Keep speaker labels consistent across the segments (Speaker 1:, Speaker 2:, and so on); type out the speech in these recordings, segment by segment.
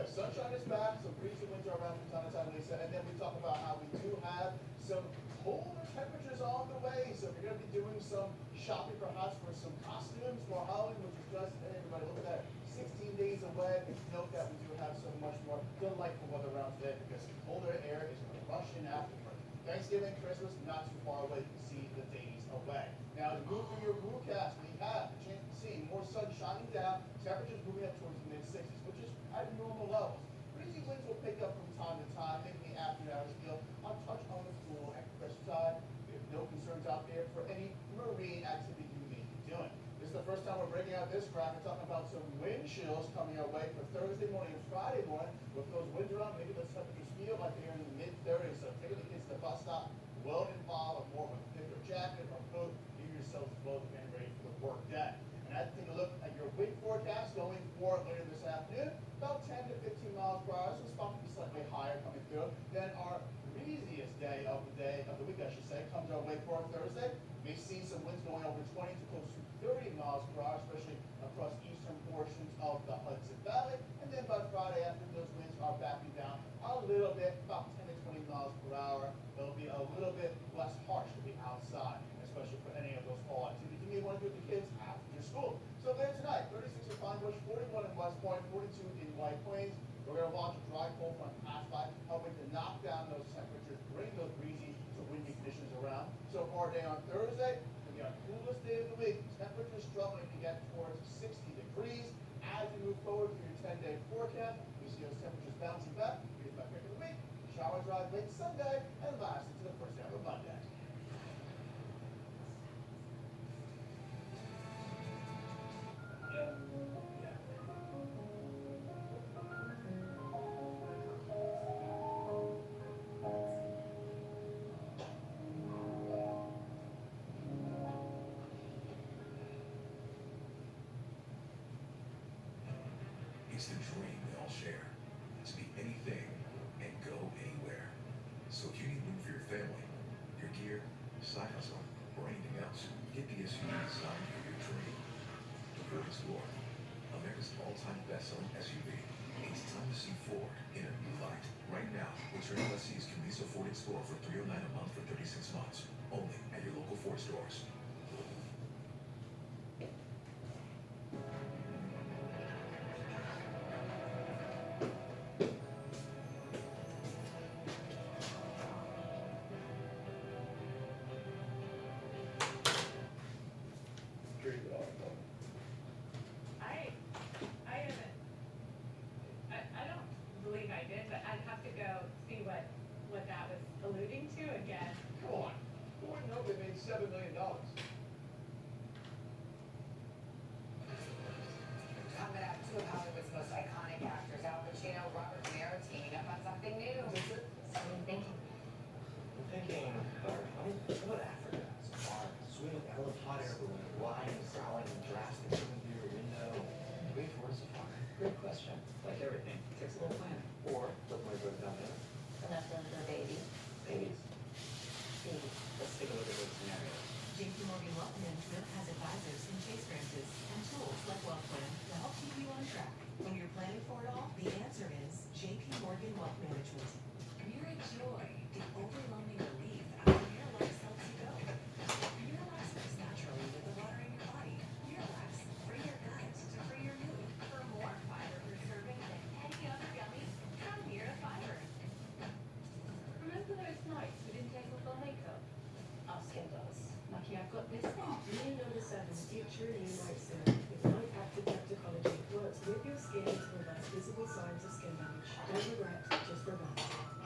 Speaker 1: sunshine is back, some breezy winter around from time to time, Lisa, and then we talk about how we do have some colder temperatures on the way. So if you're going to be doing some shopping perhaps for some costumes for Halloween, which is just, hey, everybody, look at that, 16 days away. Note that we do have so much more delightful weather around today because colder air is going to rush in afterward. Thanksgiving, Christmas, not too far away. You can see the days away. Now, to move through your forecast, we have a chance to see more sun shining down, temperatures moving up towards the mid-60s, which is at normal levels. Breezy winds will pick up from time to time, making the afternoon hours feel a touch on the cool and crisp side. We have no concerns out there for any marine activity you may be doing. This is the first time we're breaking out this graph and talking about some wind chills coming our way for Thursday morning and Friday morning. With those winds around, making those temperatures feel like they're in the mid-30s. So taking the kids to the bus stop will involve more of a thicker jacket or coat. Give yourselves both getting ready for the work day. And as you take a look at your wind forecast going for later this afternoon, about 10 to 15 miles per hour. So it's about to be slightly higher coming through. Then our breeziest day of the week, I should say, comes our way for Thursday. We may see some winds going over 20 to close to 30 miles per hour, especially across eastern portions of the Hudson Valley. And then by Friday afternoon, those winds are backing down a little bit, about 10 to 20 miles per hour. They'll be a little bit less harsh to be outside, especially for any of those fall activities you may want to do with the kids after school. So there tonight, 36 in Pine Bush, 41 in West Point, 42 in White Plains. We're going to launch a dry cold front pass by, helping to knock down those temperatures, bring those breezy to windy conditions around. So for our day on Thursday, it'll be our coolest day of the week. Temperatures struggling to get towards 60 degrees. As we move forward through your 10-day forecast, we see those temperatures bouncing back. We get back into the week. Shower drive late Sunday and last into the first day of Monday.
Speaker 2: It's the dream we all share, to be anything and go anywhere. So if you need room for your family, your gear, side hustle, or anything else, get the SUV designed for your dream. The Ford Explorer, America's all-time best-selling SUV. It's time to see Ford in a new light. Right now, returning lessees can lease a Ford Explorer for $309 a month for 36 months, only at your local Ford stores.
Speaker 3: I don't believe I did, but I'd have to go see what that was alluding to again.
Speaker 1: Come on. Who wouldn't know they made $7 million?
Speaker 4: Coming up, two of Hollywood's most iconic actors, Al Pacino, Robert De Niro, teaming up on something new. So I'm thinking.
Speaker 5: I'm thinking, what Africa? Safari, swimming, I love hot air balloon, lion, growling, and giraffes that come through your window. Wait for a safari. Great question. Like everything, takes a little planning. Or, look my book down there.
Speaker 4: Enough for a baby.
Speaker 5: Babies.
Speaker 4: Baby.
Speaker 5: Let's take a look at those scenarios.
Speaker 6: JP Morgan Wealth Management has advisors in Chase branches and tools like Wealth Plan to help keep you on track. When you're planning for it all, the answer is JP Morgan Wealth Management. Your joy, the overwhelming relief after your life helps you go. You relax most naturally with the water in your body. You relax, free your gut to free your mood. For more fiber per serving than any other gummy, come Mira Fiber.
Speaker 3: Remember those nights we didn't take off our makeup?
Speaker 4: Our skin does.
Speaker 3: Lucky I've got this one.
Speaker 7: Do you know the 7 Future New Night Serum with night active Deptacology works with your skin to reverse visible signs of skin damage. Don't regret, just prevent.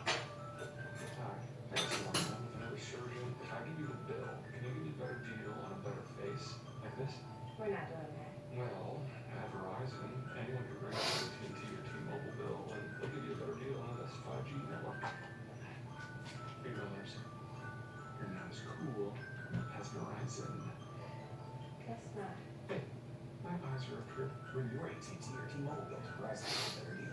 Speaker 8: Hi, thanks for coming with another surgeon. If I give you the bill, can you give me a better deal on a better face? Like this?
Speaker 7: We're not doing that.
Speaker 8: Well, at Verizon, anyone can bring up an AT&T or T-Mobile bill, and they'll give you a better deal on this 5G network. Hey, brothers, you're not as cool as Verizon.
Speaker 7: Guess not.
Speaker 8: Hey, my eyes are a trip.
Speaker 5: Bring your AT&T or T-Mobile bill to Verizon for a better deal.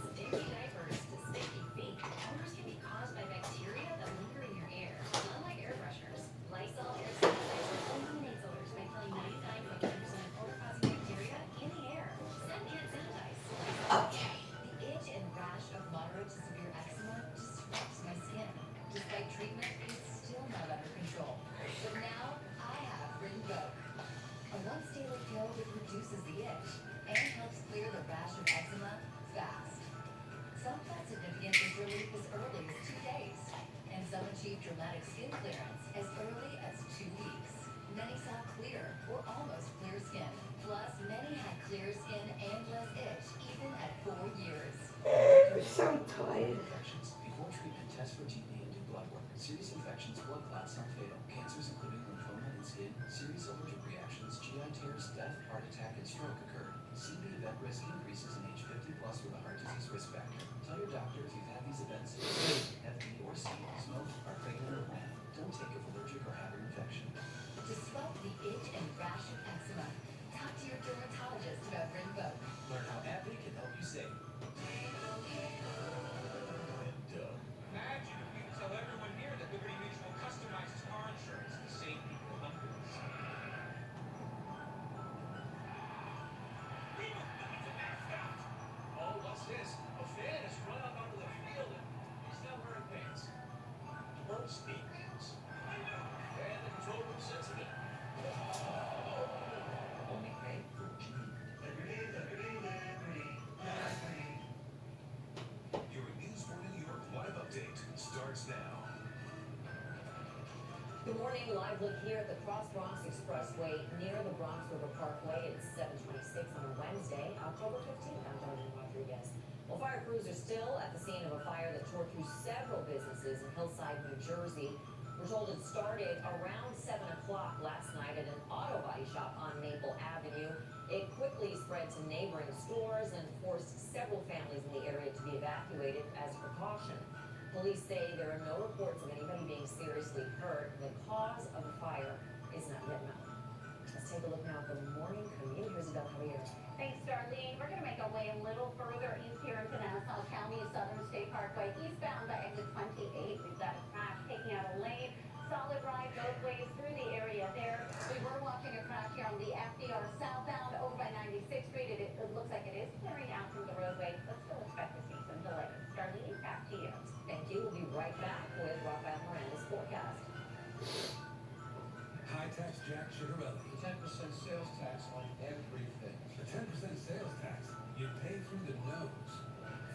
Speaker 6: Stinky diapers to stinky feet. Odors can be caused by bacteria that linger in your air. Unlike air fresheners, Lysol air sanitizer eliminates odors by killing 99.9% of odor-causing bacteria in the air.
Speaker 9: as early as 2 days. And some achieve dramatic skin clearance as early as 2 weeks. Many saw clear or almost clear skin. Plus, many had clear skin and less itch even at 4 years.
Speaker 7: I'm so tired.
Speaker 5: Infections. Before treatment, test for TB and do blood work. Serious infections, blood clots, not fatal. Cancers including lymphoma and skin, serious allergic reactions, GI tears, death, heart attack, and stroke occur. CB event risk increases in age 50 plus with a heart disease risk factor. Tell your doctor if you've had these events, have B or C, smoke, are pregnant or plan. Don't take if allergic or have an infection.
Speaker 9: To stop the itch and rash of eczema, talk to your dermatologist about Rinvoq.
Speaker 5: Learn how AbbVie can help you save.
Speaker 10: Imagine if we could tell everyone here that Liberty Mutual customizes car insurance to save people hundreds. We must not to mascot. Oh, what's this? A fan has run up onto the field and he's not wearing pants. Bird speak pants. I know. And the control room sensitive.
Speaker 5: Only pay for what you need.
Speaker 2: Your News for New York live update starts now.
Speaker 11: Good morning, live look here at the Cross Bronx Expressway near the Bronx River Parkway. It's 7:26 on a Wednesday, October 15th. I'm Darlene Rodriguez. Well, fire crews are still at the scene of a fire that tore through several businesses in Hillside, New Jersey. We're told it started around 7 o'clock last night at an auto body shop on Maple Avenue. It quickly spread to neighboring stores and forced several families in the area to be evacuated as a precaution. Police say there are no reports of anybody being seriously hurt. The cause of the fire is not yet known. Let's take a look now at the morning commute. Here's Adele Javier.
Speaker 3: Thanks, Darlene. We're going to make our way a little further east here into Nassau County, Southern State Parkway, eastbound by exit 28. We've got a crash taking out a lane. Solid ride both ways through the area there. We were watching a crash here on the FDR southbound over by 96th Street. It looks like it is clearing out from the roadway, but still expect to see some delays. Darlene, back to you.
Speaker 11: Thank you. We'll be right back with Rafael Miranda's forecast.
Speaker 12: High tax Jack Chigarelli.
Speaker 10: 10% sales tax on everything.
Speaker 12: The 10% sales tax you pay through the nose.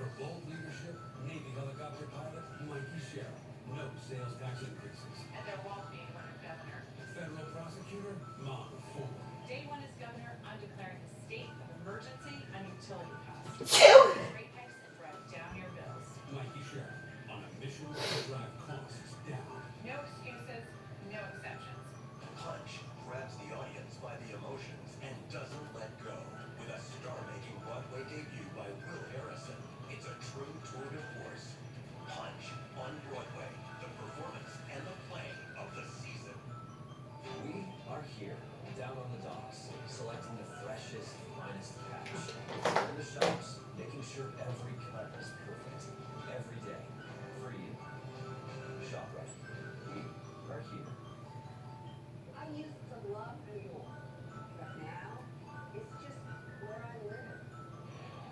Speaker 12: For bold leadership, Navy helicopter pilot Mikey Sherrill. No sales tax increases.
Speaker 3: And there won't be when it's governor.
Speaker 12: Federal prosecutor Mom Ford.
Speaker 3: Day one as governor, I'm declaring a state of emergency on utility costs. Rate hikes and drive down your bills.
Speaker 12: Mikey Sherrill on a mission to drive costs down.
Speaker 3: No excuses, no exceptions.
Speaker 13: Punch grabs the audience by the emotions and doesn't let go. With a star-making Broadway debut by Will Harrison, it's a true tour de force. Punch on Broadway, the performance and the play of the season.
Speaker 5: We are here, down on the docks, selecting the freshest, finest cash. In the shops, making sure every cut is perfect. Every day, for you. Shop right. We are here.
Speaker 4: I used to love New York, but now it's just where I live.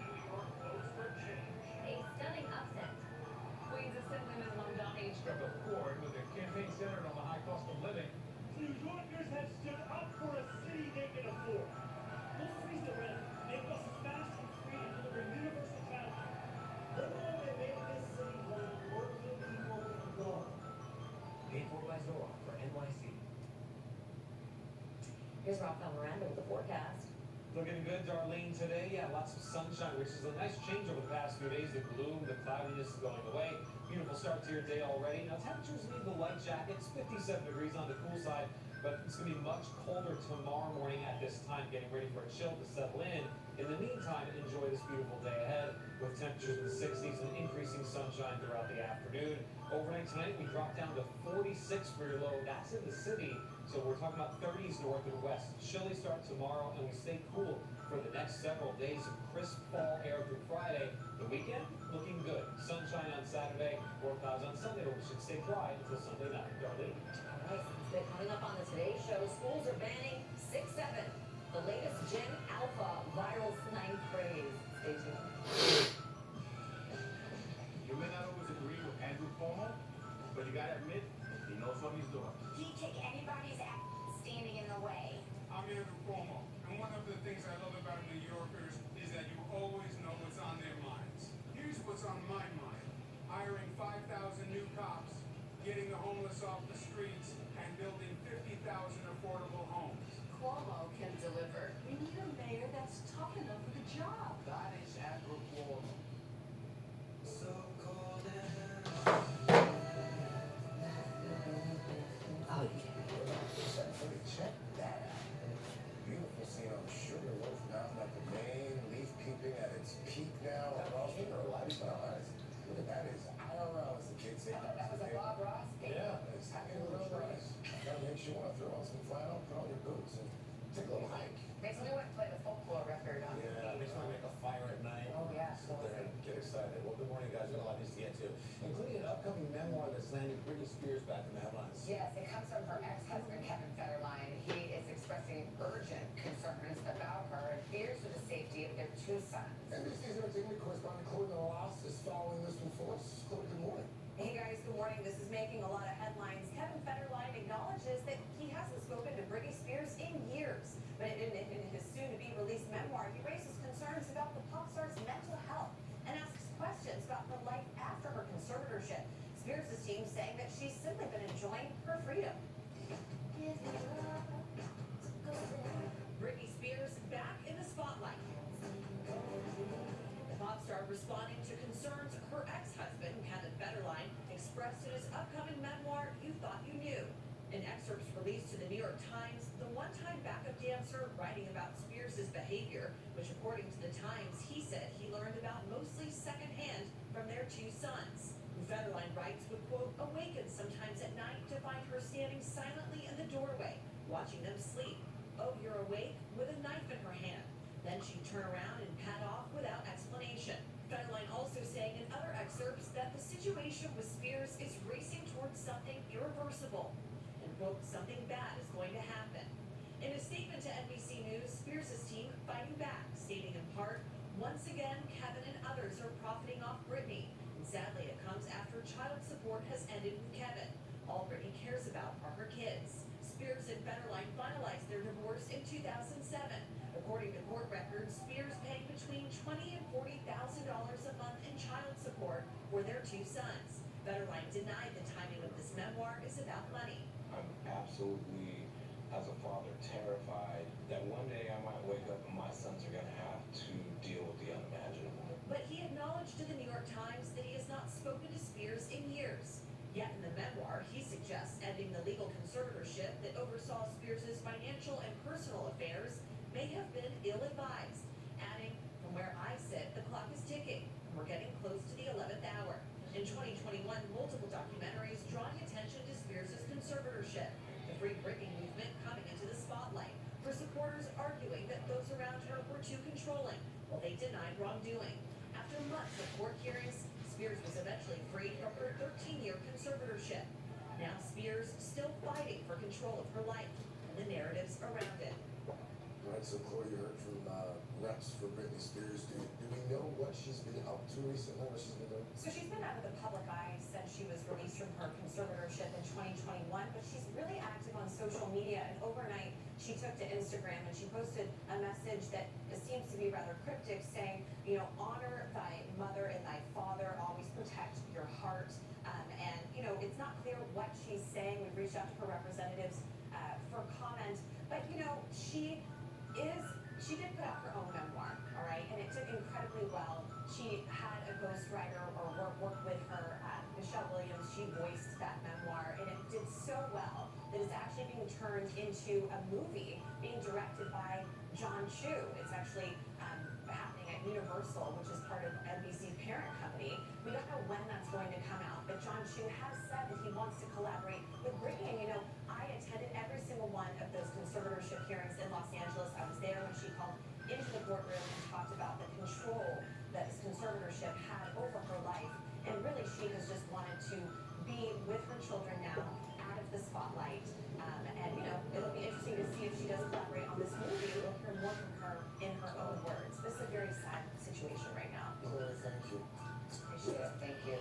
Speaker 10: New York votes for change.
Speaker 3: A stunning upset. Queens Assemblyman London H.
Speaker 10: Struck a chord with a campaign centered on the high cost of living.
Speaker 14: New Yorkers have stood up for a city they can afford. We'll freeze the rent, make buses fast and free, and deliver universal childcare. We're the one that made this city one of working people can go.
Speaker 5: Paid for by Zora for NYC.
Speaker 11: Here's Rafael Miranda with the forecast.
Speaker 15: Looking good, Darlene, today. Yeah, lots of sunshine, which is a nice change over the past few days. The gloom, the cloudiness is going away. Beautiful start to your day already. Now, temperatures leave the light jackets, 57 degrees on the cool side, but it's going to be much colder tomorrow morning at this time, getting ready for a chill to settle in. In the meantime, enjoy this beautiful day ahead with temperatures in the 60s and increasing sunshine throughout the afternoon. Overnight tonight, we drop down to 46 for your low. That's in the city. So we're talking about 30s north and west. Chilly start tomorrow, and we stay cool for the next several days of crisp fall air through Friday. The weekend, looking good. Sunshine on Saturday, more clouds on Sunday, but we should stay dry until Sunday night. Darlene?
Speaker 11: All right, coming up on the Today Show, schools are banning 6-7. The latest Gen Alpha viral slang phrase. Stay tuned.
Speaker 10: You may not always agree with Andrew Cuomo, but you gotta admit, he knows what he's doing.
Speaker 4: Do you take anybody's standing in the way?
Speaker 16: I'm Andrew Cuomo, and one of the things I love about New Yorkers is that you always know what's on their minds. Here's what's on my mind. Hiring 5
Speaker 13: safety.
Speaker 4: That was a Bob Ross painting.
Speaker 13: Yeah, it's a real price. That makes you want to throw on some flannel, put on your boots, and take a little hike.
Speaker 4: Makes me want to play the folklore record on
Speaker 13: Yeah, makes me make a fire at night.
Speaker 4: Oh, yeah.
Speaker 13: Sit there and get excited. Well, good morning, guys. We've got a lot of news to get to, including an upcoming memoir that's landing Britney Spears back in the headlines.
Speaker 4: Yes, it comes from her ex-husband, Kevin Federline. He is expressing urgent concerns about her and fears for the safety of their two sons.
Speaker 13: NBC's entertainment correspondent Chloe Melas is following this one for us. Chloe, good morning.
Speaker 11: Hey guys, good morning. This is making a lot of headlines. Kevin Federline acknowledges that he hasn't spoken to Britney Spears in years. But in his soon-to-be-released memoir, he raises concerns about the pop star's mental health and asks questions about her life after her conservatorship. Spears' team saying that she's simply been enjoying her freedom. Britney Spears back in the spotlight. The pop star responding to concerns her ex-husband, Kevin Federline, expressed in his upcoming memoir, You Thought You Knew. In excerpts released to the New York Times, the one-time backup dancer writing about Spears' behavior, which according to the Times, he said he learned about mostly secondhand from their two sons. Federline writes would, quote, awaken sometimes at night to find her standing silently in the doorway, watching them sleep. Oh, you're awake? With a knife in her hand. Then she'd turn around and pad off without explanation. Federline also saying in other excerpts that the situation with Spears is racing towards something irreversible. And quote, something bad is going to happen. In a statement to NBC News, Spears' team fighting back, stating in part, once again, Kevin and others are profiting off Britney. And sadly, it comes after child support has ended with Kevin. All Britney cares about are her kids. Spears and Federline finalized their divorce in 2007. According to court records, Spears paying between $20,000 and $40,000 a month in child support for their two sons. Federline denied the timing of this memoir is about money.
Speaker 17: I'm absolutely, as a father, terrified that one day I might wake up and my sons are going to have to deal with the unimaginable.
Speaker 11: But he acknowledged to the New York Times that he has not spoken to Spears in years. Yet in the memoir, he suggests ending the legal conservatorship that oversaw Spears' financial and personal affairs may have been ill-advised, adding, from where I sit, the clock is ticking, and we're getting close to the 11th hour. In 2021, multiple documentaries drawing attention to Spears' conservatorship, the Free Britney movement coming into the spotlight, her supporters arguing that those around her were too controlling, while they denied wrongdoing. After months of court hearings, Spears was eventually freed from her 13-year conservatorship. Now Spears still fighting for control of her life and the narratives around it.
Speaker 13: All right, so Chloe, you heard from reps for Britney Spears. Do we know what she's been up to recently, what she's been doing?
Speaker 11: So she's been out of the public eye since she was released from her conservatorship in 2021, but she's really active on social media, and overnight she took to Instagram and she posted a message that seems to be rather cryptic, saying, you know, honor thy mother and thy father, always protect your heart. And, you know, it's not clear what she's saying. We've reached out to her representatives for comment, but, you know, she did put out her own memoir, all right, and it took incredibly well. She had a ghostwriter or worked with her, Michelle Williams. She voiced that memoir, and it did so well that it's actually being turned into a movie being directed by John Chu. It's actually happening at Universal, which is part of NBC parent company. We don't know when that's going to come out, but John Chu has said that he wants to collaborate with Britney. And you know, I attended every single one of those conservatorship hearings in Los Angeles. I was there when she called into the courtroom and talked about the control that this conservatorship had over her life. And really, she has just wanted to be with her children now, out of the spotlight. And you know, it'll be interesting to see if she does collaborate on this movie. We'll hear more from her in her own words. This is a very sad situation right now.
Speaker 13: Chloe, thank you.
Speaker 4: Appreciate it. Thank you.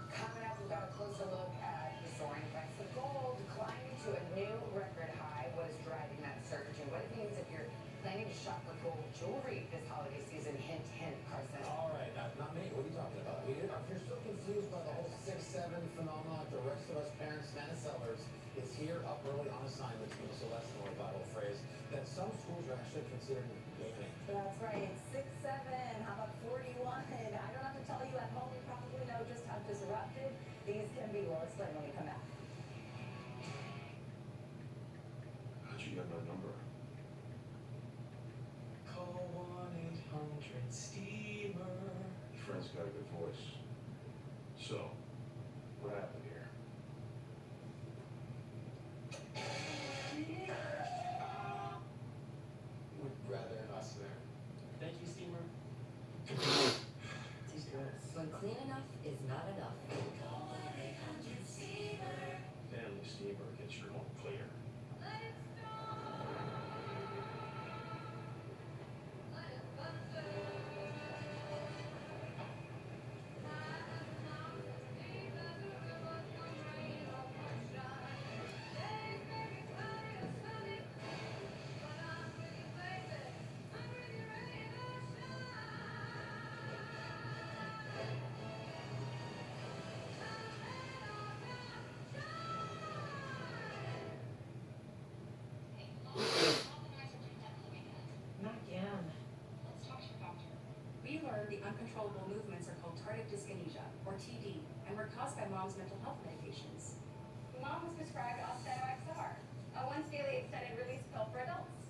Speaker 4: Coming up, we've got a closer look at the soaring price of gold, climbing to a new record high. What is driving that surge, and what it means if you're planning to shop for gold jewelry this holiday season? Hint, hint, Carson.
Speaker 13: All right, not me. What are you talking about? If you're still confused by the whole 6-7 phenomenon, like the rest of us parents and sellers, is here up early on assignments, so that's the Bible phrase that some schools are actually considering banning.
Speaker 11: That's right. 6-7. How about 41? I don't have to tell you at home. You probably know just how disruptive these can be. We'll explain when we come back.
Speaker 2: How'd you get my number?
Speaker 5: Call 1-800-STEAMER.
Speaker 2: Your friend's got a good voice. So, what
Speaker 9: when clean enough is not enough.
Speaker 10: Family steamer gets your home clear.
Speaker 7: Not again.
Speaker 18: We learned the uncontrollable movements are called tardive dyskinesia, or TD, and were caused by mom's mental health medications.
Speaker 3: Mom was prescribed Austedo XR, a once daily extended release pill for adults.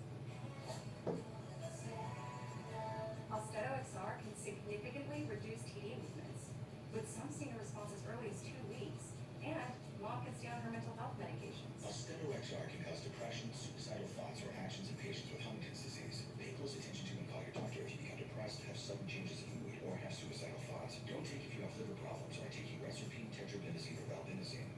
Speaker 18: Austedo XR can significantly reduce TD movements, with some seeing a response as early as 2 weeks, and mom can stay on her mental health medications.
Speaker 2: Austedo XR can cause depression, suicidal thoughts, or actions in patients with Huntington's disease. Pay close attention to and call your doctor if you become depressed, have sudden changes in mood, or have suicidal thoughts. Don't take if you have liver problems or are taking Reserpine, tetrabenazine, or valbenazine.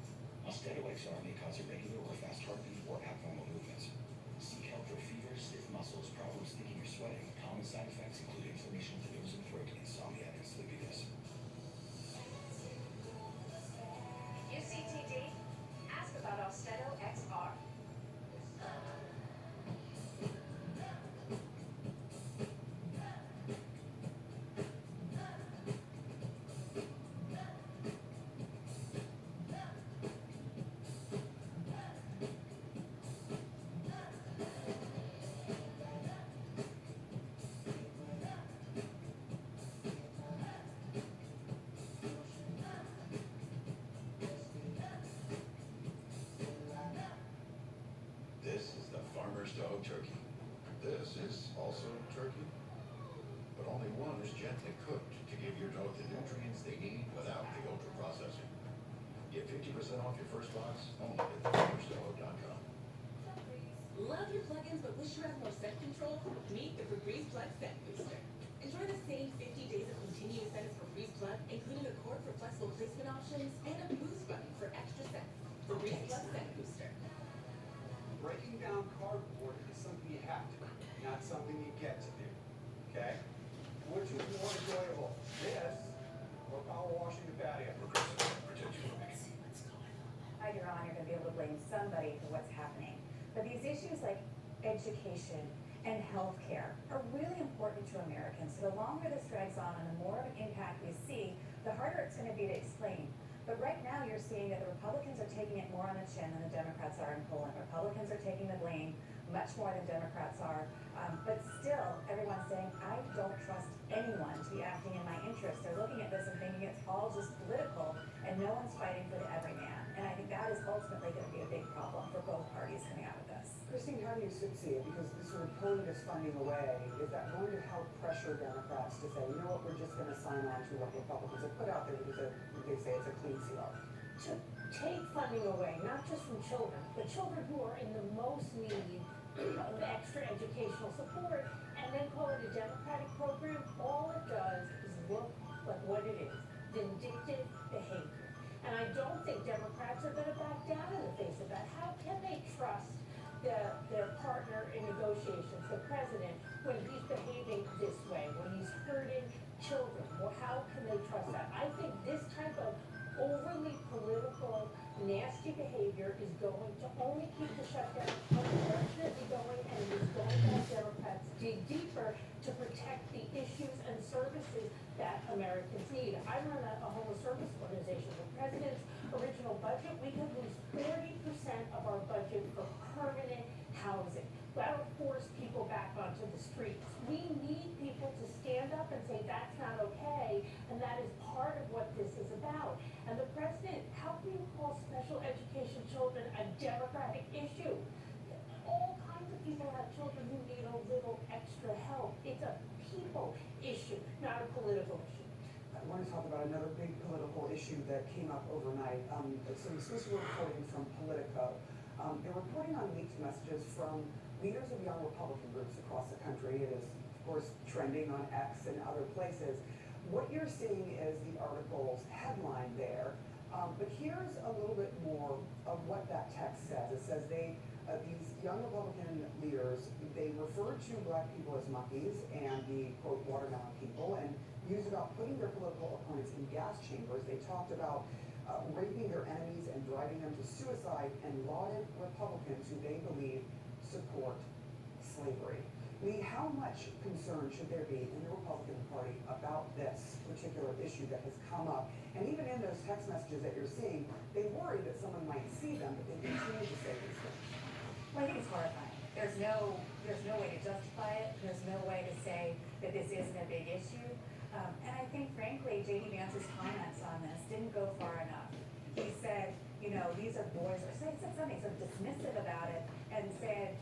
Speaker 2: Austedo XR may cause irregular or fast heartbeat or abnormal movements. Seek help for fever, stiff muscles, problems thinking or sweating. Common side effects include inflammation of the nose and throat, insomnia, and sleepiness.
Speaker 18: If you see TD, ask about Austedo XR.
Speaker 2: This is the farmer's dog turkey. This is also turkey, but only one is gently cooked to give your dog the nutrients they need without the ultra processing. Get 50% off your first box only at thefarmersdog.com.
Speaker 6: Love your plugins but wish you had more scent control? Meet the Febreze Plug Scent Booster. Enjoy the same 50 days of continuous scents for Febreze Plug, including a cord for flexible placement options and a boost button for extra scent. Febreze Plug Scent Booster.
Speaker 19: Breaking down cardboard is something you have to do, not something you get to do. Okay? Which is more enjoyable, this or power washing the patio?
Speaker 11: Either on, you're gonna be able to blame somebody for what's happening. But these issues like education and healthcare are really important to Americans. So the longer this drags on and the more of an impact we see, the harder it's gonna be to explain. But right now, you're seeing that the Republicans are taking it more on the chin than the Democrats are in Poland. Republicans are taking the blame much more than Democrats are. But still, everyone's saying, I don't trust anyone to be acting in my interest. They're looking at this and thinking it's all just political and no one's fighting for the everyman. And I think that is ultimately going to be a big problem for both parties coming out of this.
Speaker 19: Christine, how do you see it? Because this sort of pulling this funding away, is that going to help pressure Democrats to say, you know what, we're just going to sign on to what Republicans have put out there because they say it's a clean seal?
Speaker 20: To take funding away, not just from children, but children who are in the most need of extra educational support, and then call it a Democratic program, all it does is look like what it is, vindictive behavior. And I don't think Democrats are gonna back down in the face of that. How can they trust their partner in negotiations, the president, when he's behaving this way, when he's hurting children? Well, how can they trust that? I think this type of overly political, nasty behavior is going to only keep the shutdown unfortunately going, and it is going to have Democrats dig deeper to protect the issues and services that Americans need. I run a homeless service organization. The president's original budget, we could lose 40% of our budget for permanent housing. That'll force people back onto the streets. We need people to stand up and say that's not okay, and that is part of what this is about. And the president, how can you call special education children a Democratic issue? All kinds of people have children who need a little extra help. It's a people issue, not a political issue.
Speaker 19: I want to talk about another big political issue that came up overnight. So this was reporting from Politico. They're reporting on leaked messages from leaders of young Republican groups across the country. It is, of course, trending on X and other places,
Speaker 21: what you're seeing is the article's headline there, but here's a little bit more of what that text says. It says these young Republican leaders, they refer to black people as monkeys and the, quote, watermelon people, and used about putting their political opponents in gas chambers. They talked about raping their enemies and driving them to suicide, and lauded Republicans who they believe support slavery. Lee, how much concern should there be in the Republican Party about this particular issue that has come up? And even in those text messages that you're seeing, they worry that someone might see them, but they continue to say these things.
Speaker 18: Well, I think it's horrifying. There's no way to justify it. There's no way to say that this isn't a big issue. And I think, frankly, J.D. Vance's comments on this didn't go far enough. He said, you know, these are boys, or said something sort of dismissive about it, and said,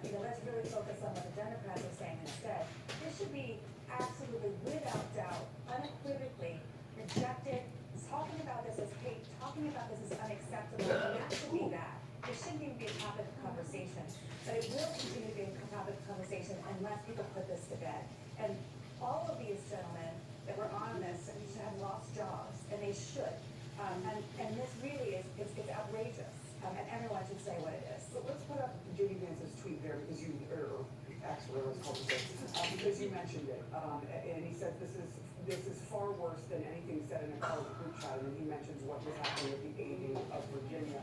Speaker 18: you know, let's really focus on what the Democrats are saying instead. This should be absolutely, without doubt, unequivocally rejected. Talking about this as hate, talking about this as unacceptable, and that should be that. It shouldn't even be a topic of conversation, but it will continue to be a topic of conversation unless people put this to bed. And all of these gentlemen that were on this should have lost jobs, and they should. And this really is, it's outrageous, and everyone should say what it is.
Speaker 21: So let's put up J.D. Vance's tweet there, because you, or actually, let's call it this, because you mentioned it, and he said this is far worse than anything said in a college group chat, and he mentions what was happening with the AD of Virginia,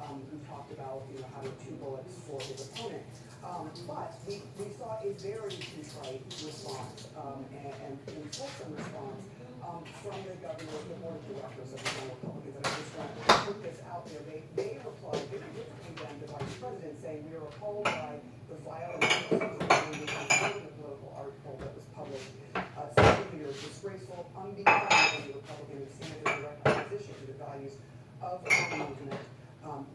Speaker 21: who talked about, you know, having 2 bullets for his opponent. But we saw a very contrite response, and fulsome response, from the governor, the board of directors of the Young Republicans, and I just want to put this out there. They replied very differently than the vice president, saying we are appalled by the violence of the political article that was published. Saying it is disgraceful, unbecoming of the Republican and stand in direct opposition to the values of our movement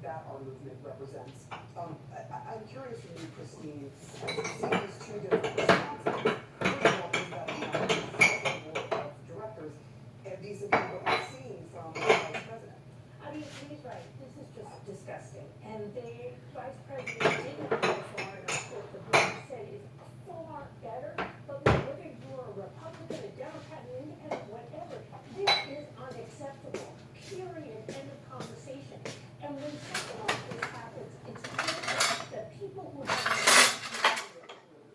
Speaker 21: that our movement represents. I'm curious from you, Christine, as you see these 2 different responses. First of all, is that the board of directors, and these are what we're seeing from the vice president.
Speaker 20: I mean, he's right, this is just disgusting, and the vice president didn't go far enough what the board said is far better, but whether you're a Republican, a Democrat, an independent, whatever, this is unacceptable, period, end of conversation. And when something like this happens, it's critical that people who have,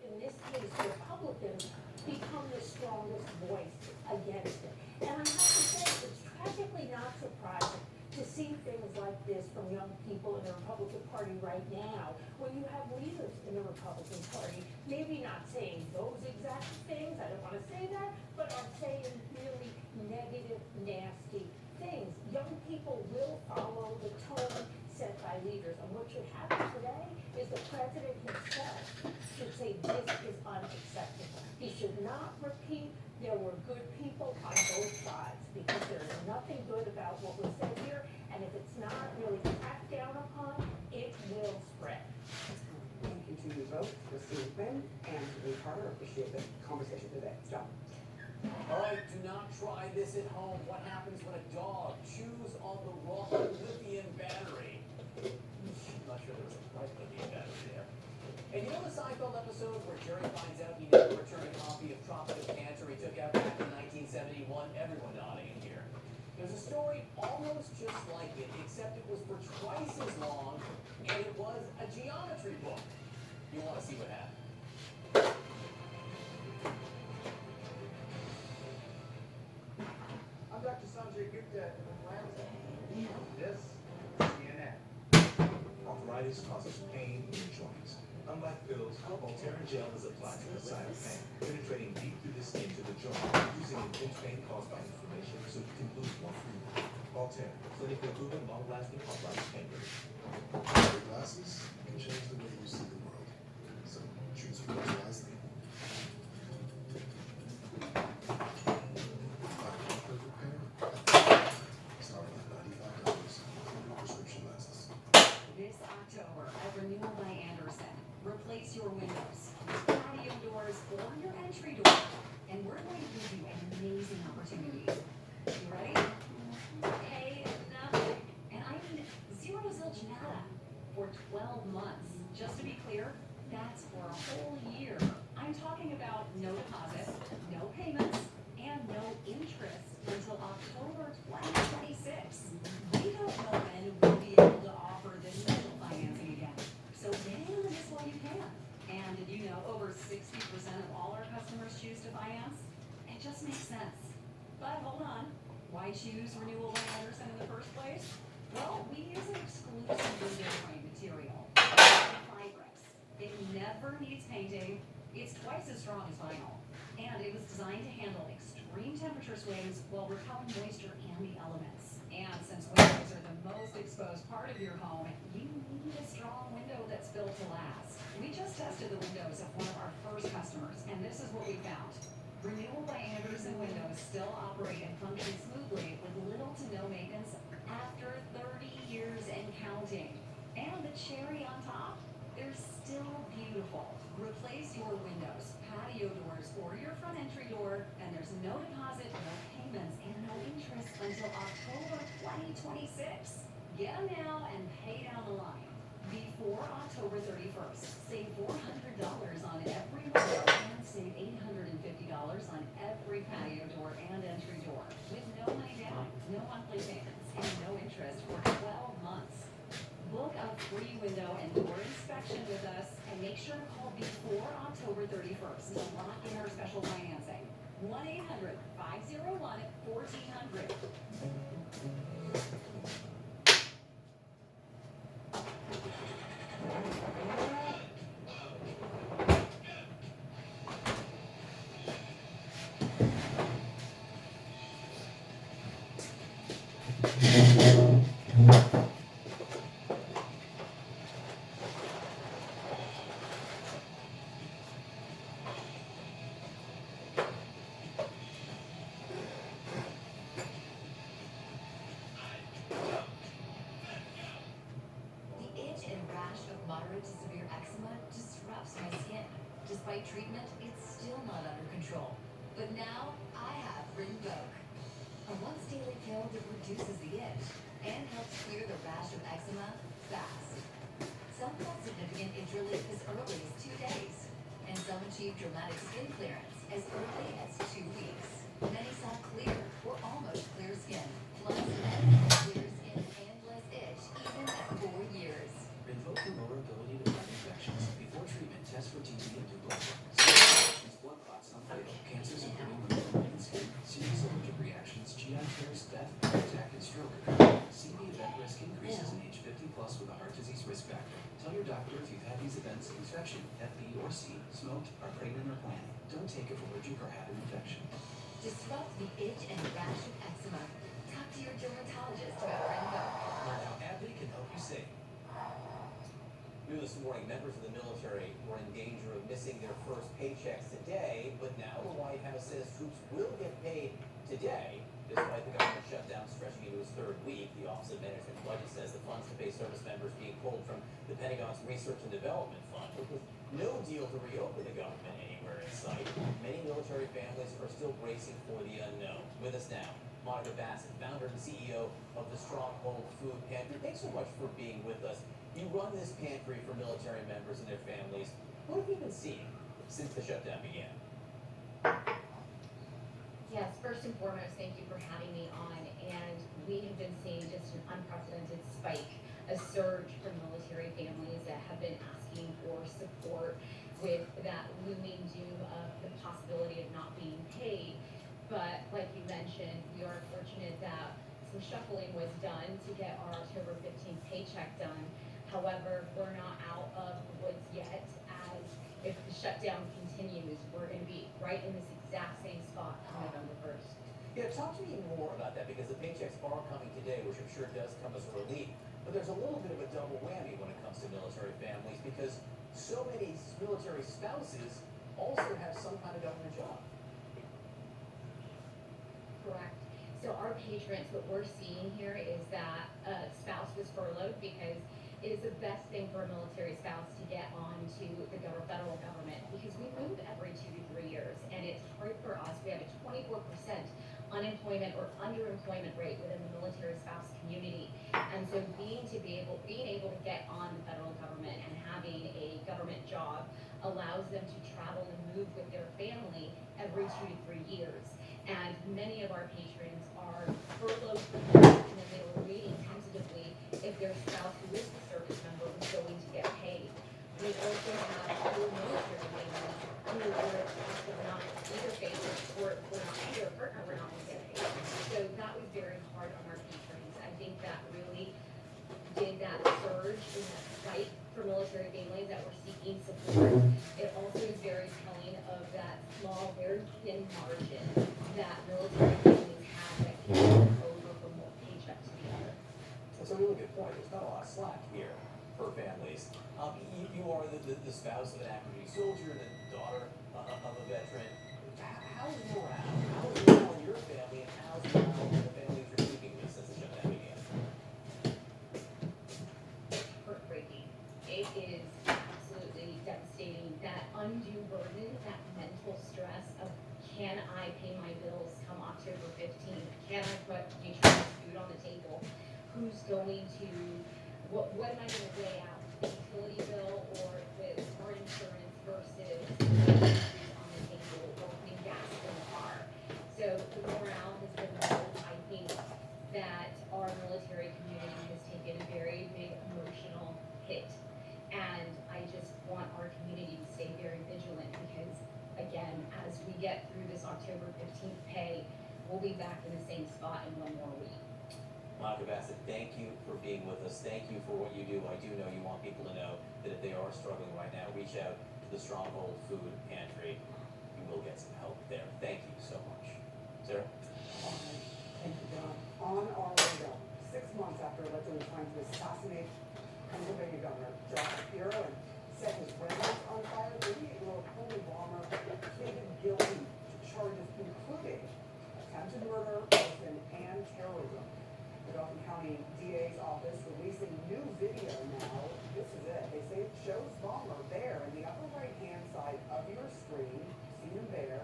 Speaker 20: in this case, Republicans, become the strongest voice against it. And I have to say, it's tragically not surprising to see things like this from young people in the Republican Party right now, when you have leaders in the Republican Party, maybe not saying those exact things, I don't want to say that, but are saying really negative, nasty things. Young people will follow the tone set by leaders, and what should happen today is the president himself should say this is unacceptable. He should not repeat there were good people on both sides, because there is nothing good about what was said here, and if it's not really cracked down upon, it will spread.
Speaker 21: Thank you to you both, Christine Quinn and Lee Carter. Appreciate the conversation today. John.
Speaker 10: All right, do not try this at home. What happens when a dog chews on the wrong lithium battery? I'm not sure there's a right lithium battery there. And you know the Seinfeld episode where Jerry finds out he never returned a copy of Tropic of Cancer he took out back in 1971? Everyone nodding in here. There's a story almost just like it, except it was for twice as long, and it was a geometry book. You want to see what happened?
Speaker 1: I'm Dr. Sanjay Gupta in Atlanta. This is CNN.
Speaker 2: Arthritis causes pain in your joints. Unlike pills, Voltaren gel is applied to the site of pain, penetrating deep through the skin to the joint, using intense pain caused by inflammation so you can lose more freely. Voltaren, clinically proven, long-lasting arthritis pain relief.
Speaker 22: Your glasses can change the way you see the world. So choose yours wisely.
Speaker 9: This October at Renewal by Anderson, replace your windows, patio doors, or your entry door, and we're going to give you an amazing opportunity. You ready? Pay nothing, and I mean zero zilch nada, for 12 months. Just to be clear, that's for a whole year. I'm talking about no deposit, no payments, and no
Speaker 8: makes sense. But hold on, why choose Renewal by Anderson in the first place? Well, we use an exclusive window frame material, Fibrix. It never needs painting, it's twice as strong as vinyl, and it was designed to handle extreme temperature swings while repelling moisture and the elements. And since windows are the most exposed part of your home, you need a strong window that's built to last. We just tested the windows of one of our first customers, and this is what we found. Renewal by Anderson windows still operate and function smoothly with little to no maintenance after 30 years and counting. And the cherry on top, they're still beautiful. Replace your windows, patio doors, or your front entry door, and there's no deposit, no payments, and no interest until October 2026. Get them now and pay down the line. Before October 31st, save $400 on every window and save $850 on every patio door and entry door with no money down, no monthly payments, and no interest for 12 months. Book a free window and door inspection with us and make sure to call before October 31st to lock in our special financing. 1-800-501-1400.
Speaker 9: The itch and rash of moderate to severe eczema disrupts my skin. Despite treatment, it's still not under control. But now I have Rinvoq, a once daily pill that reduces the itch and helps clear the rash of eczema fast. Some felt significant itch relief as early as 2 days, and some achieved dramatic skin clearance as early as 2 weeks. Many saw clear or almost clear skin, plus many had clear skin and less itch even at 4 years.
Speaker 12: Rinvoq can lower ability to fight infections. Before treatment, test for TB and do blood work. Infections, blood clots, unfatal cancers, including rheumatic skin, serious allergic reactions, GI tears, death, heart attack, and stroke. CV event risk increases in age 50 plus with a heart disease risk factor. Tell your doctor if you've had these events: infection, Hep B or C, smoked, are pregnant or planning. Don't take if allergic or have an infection.
Speaker 9: Disrupt the itch and rash of eczema. Talk to your dermatologist about Rinvoq.
Speaker 12: Learn how AbbVie can help you save.
Speaker 10: New this morning, members of the military were in danger of missing their first paychecks today, but now the White House says troops will get paid today, despite the government shutdown stretching into its third week. The Office of Management and Budget says the funds to pay service members being pulled from the Pentagon's Research and Development Fund, with no deal to reopen the government anywhere in sight. Many military families are still bracing for the unknown. With us now, Monica Bassett, founder and CEO of the Stronghold Food Pantry. Thanks so much for being with us. You run this pantry for military members and their families. What have you been seeing since the shutdown began?
Speaker 23: Yes, first and foremost, thank you for having me on. And we have been seeing just an unprecedented spike, a surge from military families that have been asking for support with that looming doom of the possibility of not being paid. But like you mentioned, we are fortunate that some shuffling was done to get our October 15th paycheck done. However, we're not out of the woods yet, as if the shutdown continues, we're going to be right in this exact same spot on November 1st.
Speaker 10: Yeah, talk to me more about that, because the paychecks are coming today, which I'm sure does come as a relief. But there's a little bit of a double whammy when it comes to military families, because so many military spouses also have some kind of government job.
Speaker 23: Correct. So our patrons, what we're seeing here is that a spouse was furloughed because it is the best thing for a military spouse to get onto the federal government, because we move every 2 to 3 years, and it's hard for us. We have a 24% unemployment or underemployment rate within the military spouse community, and so being able to get on the federal government and having a government job allows them to travel and move with their family every 2 to 3 years. And many of our patrons are furloughed, and then they were waiting tentatively if their spouse who is the service member was going to get paid. We also have other military families who were not either facing or were not either that really did that surge in that spike for military families that were seeking support. It also is very telling of that small, very thin margin that military families have that can over from one paycheck to the other.
Speaker 10: That's a really good point. There's not a lot of slack here for families. You are the spouse of an active duty soldier, the daughter of a veteran. How's morale? How's morale in your family, and how's morale in the families you're speaking with since the shutdown began?
Speaker 23: Heartbreaking. It is absolutely devastating. That undue burden, that mental stress of can I pay my bills come October 15th? Can I put nutritious food on the table? Who's going to, what am I going to weigh out? The utility bill or the car insurance versus groceries on the table or putting gas in the car? So the morale has been low. I think that our military community has taken a very big emotional hit. And I just want our community to stay very vigilant because, again, as we get through this October 15th pay, we'll be back in the same spot in one more week.
Speaker 10: Monica Bassett, thank you for being with us. Thank you for what you do. I do know you want people to know that if they are struggling right now, reach out to the Stronghold Food Pantry. You will get some help there. Thank you so much. Sarah?
Speaker 21: Thank you, John. On our way down, 6 months after allegedly trying to assassinate Pennsylvania Governor Josh Shapiro and set his residence on fire, the 38-year-old Pullman bomber pleaded guilty to charges including attempted murder, arson, and terrorism. The Dauphin County DA's office releasing new video now. This is it. They say it shows bomber there in the upper right-hand side of your screen, see him there,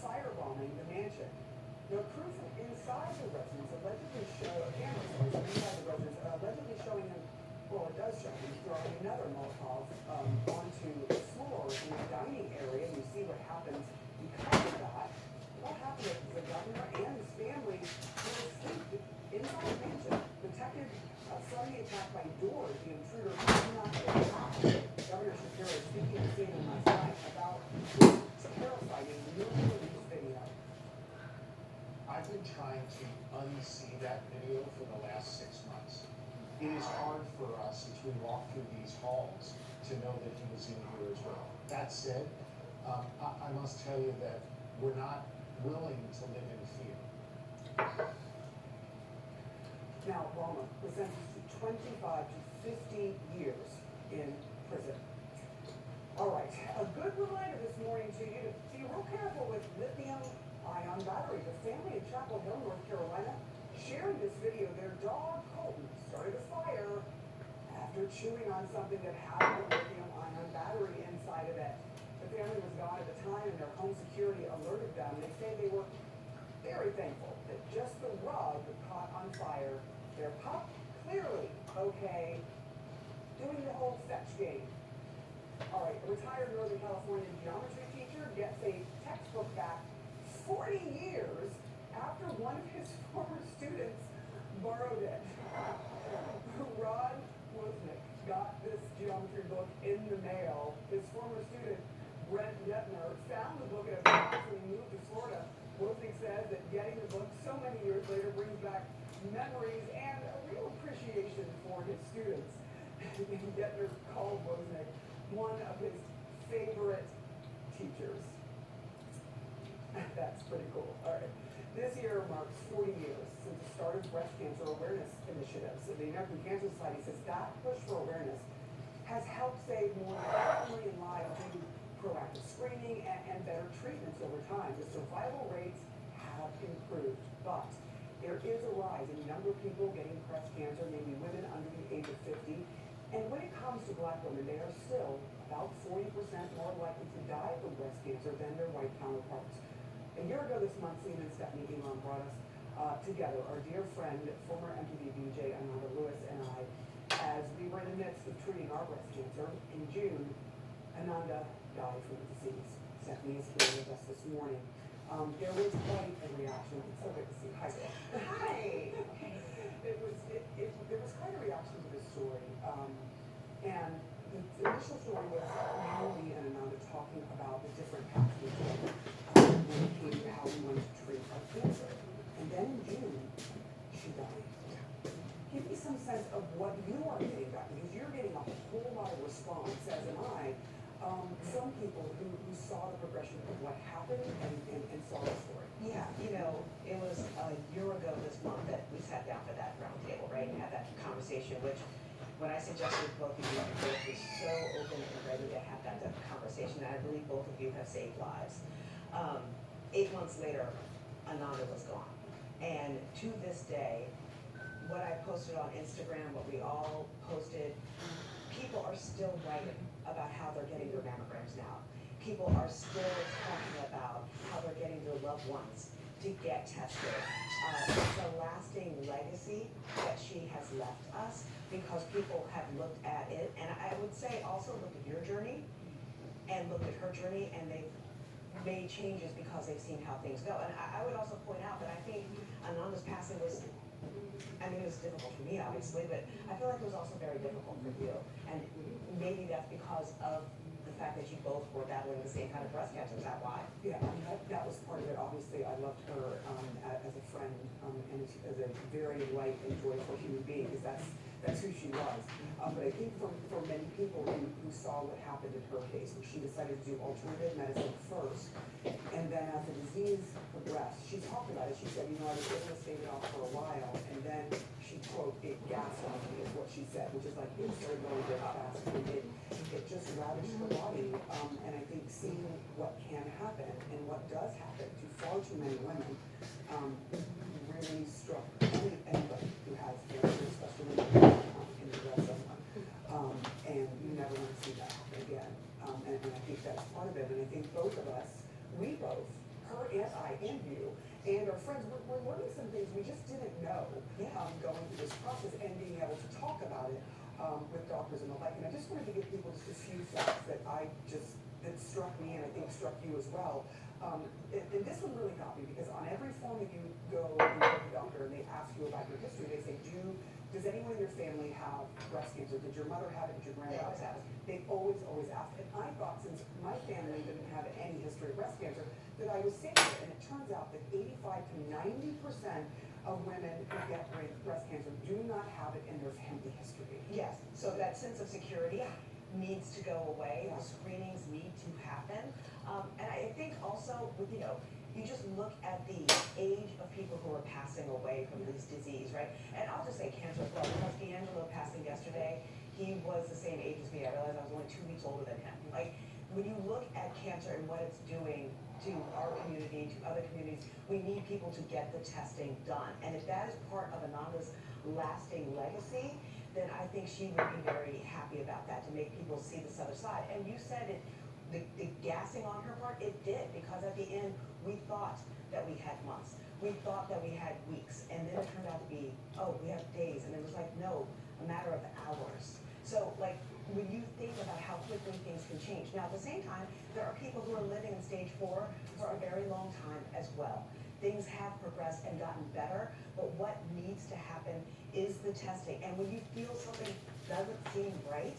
Speaker 21: firebombing the mansion. Now, proof of inside the residence allegedly show inside the residence allegedly showing him. Well, it does show him throwing another Molotov onto the floor in the dining area. You see what happens because of that. What happened is the governor and his family were asleep inside the mansion, protected from the attack by doors. The intruder did not attack. Governor Shapiro speaking to CNN last night about this terrifying newly released video.
Speaker 1: I've been trying to unsee that video for the last 6 months. It is hard for us as we walk through these halls to know that he was in here as well. That said, I must tell you that we're not willing to live in fear.
Speaker 21: Now, Obama was sentenced to 25 to 50 years in prison. All right, a good reminder this morning to you to be real careful with lithium-ion batteries. A family in Chapel Hill, North Carolina, sharing this video. Their dog, Colton, started a fire after chewing on something that had a lithium-ion battery inside of it. The family was gone at the time, and their home security alerted them. They say they were very thankful that just the rug caught on fire. Their pup, clearly okay, doing the whole fetch game. All right, a retired Northern California geometry teacher gets a textbook back 40 years after one of his former students borrowed it. Rod Wozniak got this geometry book in the mail. His former student, Brent Detner, found the book at a house when he moved to Florida. Wozniak says that getting the book so many years later brings back memories and a real appreciation for his students. Detner called Wozniak one of his favorite teachers. That's pretty cool. All right. This year marks 40 years since the start of breast cancer awareness initiatives. So the American Cancer Society says that push for awareness has helped save more than 5 million lives due to proactive screening and better treatments over time. The survival rates have improved, but there is a rise in the number of people getting breast cancer, mainly women under the age of 50. And when it comes to black women, they are still about 40% more likely to die from breast cancer than their white counterparts. A year ago this month, CNN and Stephanie Elon brought us together, our dear friend, former MTV VJ Ananda Lewis and I, as we were in the midst of treating our breast cancer. In June, Ananda died from the disease. Stephanie is here with us this morning. There was quite a reaction. It's so good to see. Hi. Hi. There was quite a reaction to this story. And the initial story was Naomi and Ananda talking about the different paths we took when it came to how we wanted to treat our cancer. And then in June, she died. Keep
Speaker 11: conversation, which when I suggested both of you both were so open and ready to have that conversation, and I believe both of you have saved lives. 8 months later, Ananda was gone. And to this day, what I posted on Instagram, what we all posted, people are still writing about how they're getting their mammograms now. People are still talking about how they're getting their loved ones to get tested. It's a lasting legacy that she has left us because people have looked at it, and I would say also looked at your journey and looked at her journey, and they've made changes because they've seen how things go. And I would also point out that I think Ananda's passing was, I mean, it was difficult for me, obviously, but I feel like it was also very difficult for you. And maybe that's because of the fact that you both were battling the same kind of breast cancer. Is that why?
Speaker 21: Yeah, I mean, that was part of it. Obviously, I loved her as a friend and as a very light and joyful human being, because that's who she was. But I think for many people who saw what happened in her case, when she decided to do alternative medicine first, and then as the disease progressed, she talked about it. She said, you know, I was able to stave it off for a while, and then she, quote, it gassed on me, is what she said, which is like, it started going very fast, and it just ravaged her body. And I think seeing what can happen and what does happen to far too many women really struck anybody who has cancer, especially in the breast someone. And you never want to see that happen again. And I think that's part of it. And I think both of us, we both, her and I and you, and our friends, we're learning some things we just didn't know going through this process and being able to talk about it with doctors and the like. And I just wanted to give people just a few facts that that struck me and I think struck you as well. And this one really got me because on every form that you go to the doctor and they ask you about your history, they say, does anyone in your family have breast cancer? Did your mother have it? Did your grandfather have it? They always ask. And I thought since my family didn't have any history of breast cancer, that I was safe. And it turns out that 85 to 90% of women who get breast cancer do not have it in their family history.
Speaker 11: Yes, so that sense of security needs to go away. The screenings need to happen. And I think also, you know, you just look at the age of people who are passing away from this disease, right? And I'll just say cancer as well, because D'Angelo passing yesterday, he was the same age as me. I realized I was only 2 weeks older than him. Like, when you look at cancer and what it's doing to our community, to other communities, we need people to get the testing done. And if that is part of Ananda's lasting legacy, then I think she would be very happy about that, to make people see this other side. And you said it, the gassing on her part, it did, because at the end, we thought that we had months. We thought that we had weeks, and then it turned out to be, oh, we have days, and it was like, no, a matter of hours. So, like, when you think about how quickly things can change. Now, at the same time, there are people who are living in stage 4 for a very long time as well. Things have progressed and gotten better, but what needs to happen is the testing. And when you feel something doesn't seem right,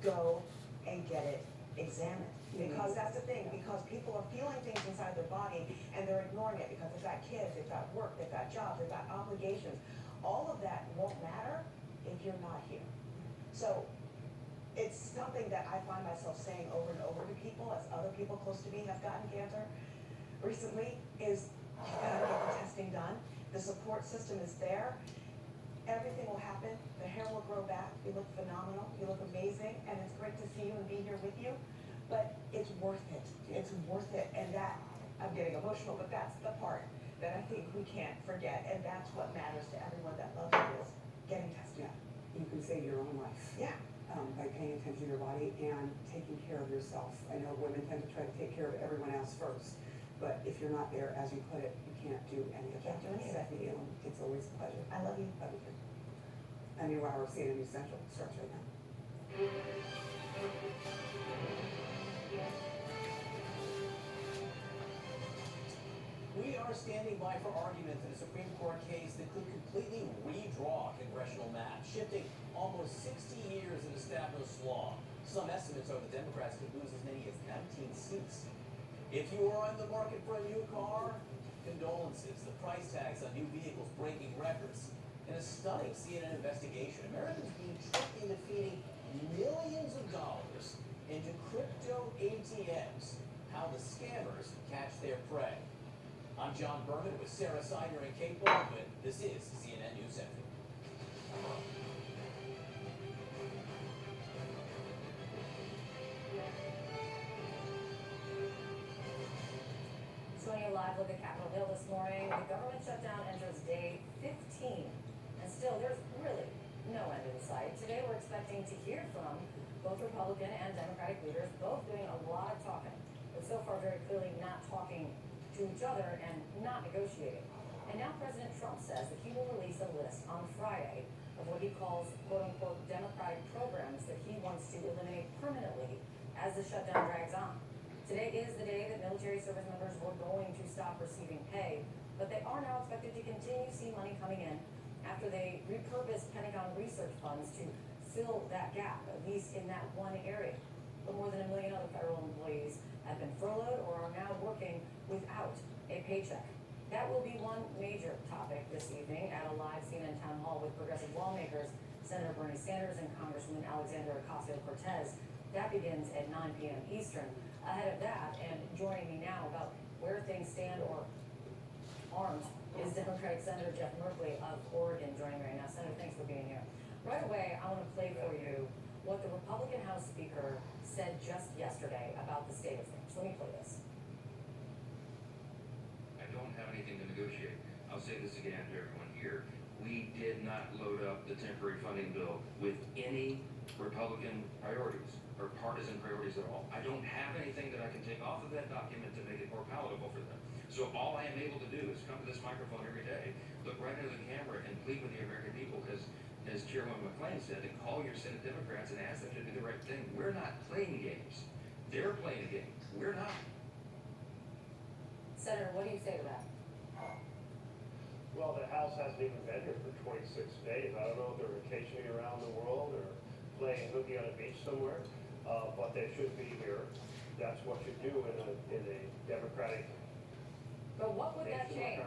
Speaker 11: go and get it examined. Because that's the thing, because people are feeling things inside their body and they're ignoring it because they've got kids, they've got work, they've got jobs, they've got obligations. All of that won't matter if you're not here. So it's something that I find myself saying over and over to people as other people close to me have gotten cancer recently, is you gotta get the testing done. The support system is there. Everything will happen. The hair will grow back. You look phenomenal. You look amazing. And it's great to see you and be here with you. But it's worth it. It's worth it. And that, I'm getting emotional, but that's the part that I think we can't forget. And that's what matters to everyone that loves you, is getting tested.
Speaker 21: Yeah, you can save your own life.
Speaker 11: Yeah.
Speaker 21: By paying attention to your body and taking care of yourself. I know women tend to try to take care of everyone else first. But if you're not there, as you put it, you can't do any of that. Stephanie, it's always a pleasure.
Speaker 11: I love you.
Speaker 21: Love you too. A new hour of CNN News Central starts right now.
Speaker 10: We are standing by for argument in a Supreme Court case that could completely redraw congressional maps, shifting almost 60 years of established law. Some estimates are the Democrats could lose as many as 19 seats. If you are on the market for a new car, condolences. The price tags on new vehicles breaking records. In a stunning CNN investigation, Americans being tricked into feeding millions of dollars into crypto ATMs. How the scammers catch their prey. I'm John Berman with Sarah Sider and Kate Baldwin. This is CNN News Central.
Speaker 11: Showing you a live look at Capitol Hill this morning. The government shutdown enters day 15. And still, there's really no end in sight. Today, we're expecting to hear from both Republican and Democratic leaders, both doing a lot of talking, but so far very clearly not talking to each other and not negotiating. And now President Trump says that he will release a list on Friday of what he calls quote-unquote Democratic programs that he wants to eliminate permanently as the shutdown drags on. Today is the day that military service members were going to stop receiving pay, but they are now expected to continue to see money coming in after they repurposed Pentagon research funds to fill that gap, at least in that one area. But more than 1 million other federal employees have been furloughed or are now working without a paycheck. That will be one major topic this evening at a live CNN town hall with progressive lawmakers, Senator Bernie Sanders and Congresswoman Alexandria Ocasio-Cortez. That begins at 9 p.m. Eastern. Ahead of that, and joining me now about where things stand or aren't, is Democratic Senator Jeff Merkley of Oregon joining me right now. Senator, thanks for being here. Right away, I want to play for you what the Republican House Speaker said just yesterday about the state of things. Let me play this.
Speaker 14: I don't have anything to negotiate. I'll say this again to everyone here. We did not load up the temporary funding bill with any Republican priorities or partisan priorities at all. I don't have anything that I can take off of that document to make it more palatable for them. So all I am able to do is come to this microphone every day, look right into the camera and plead with the American people, as Chairman McClain said, and call your Senate Democrats and ask them to do the right thing. We're not playing games. They're playing a game. We're not.
Speaker 11: Senator, what do you say to that?
Speaker 15: Well, the House hasn't even been here for 26 days. I don't know if they're vacationing around the world or playing hooky on a beach somewhere, but they should be here. That's what you do in a democratic.
Speaker 11: But what would that change?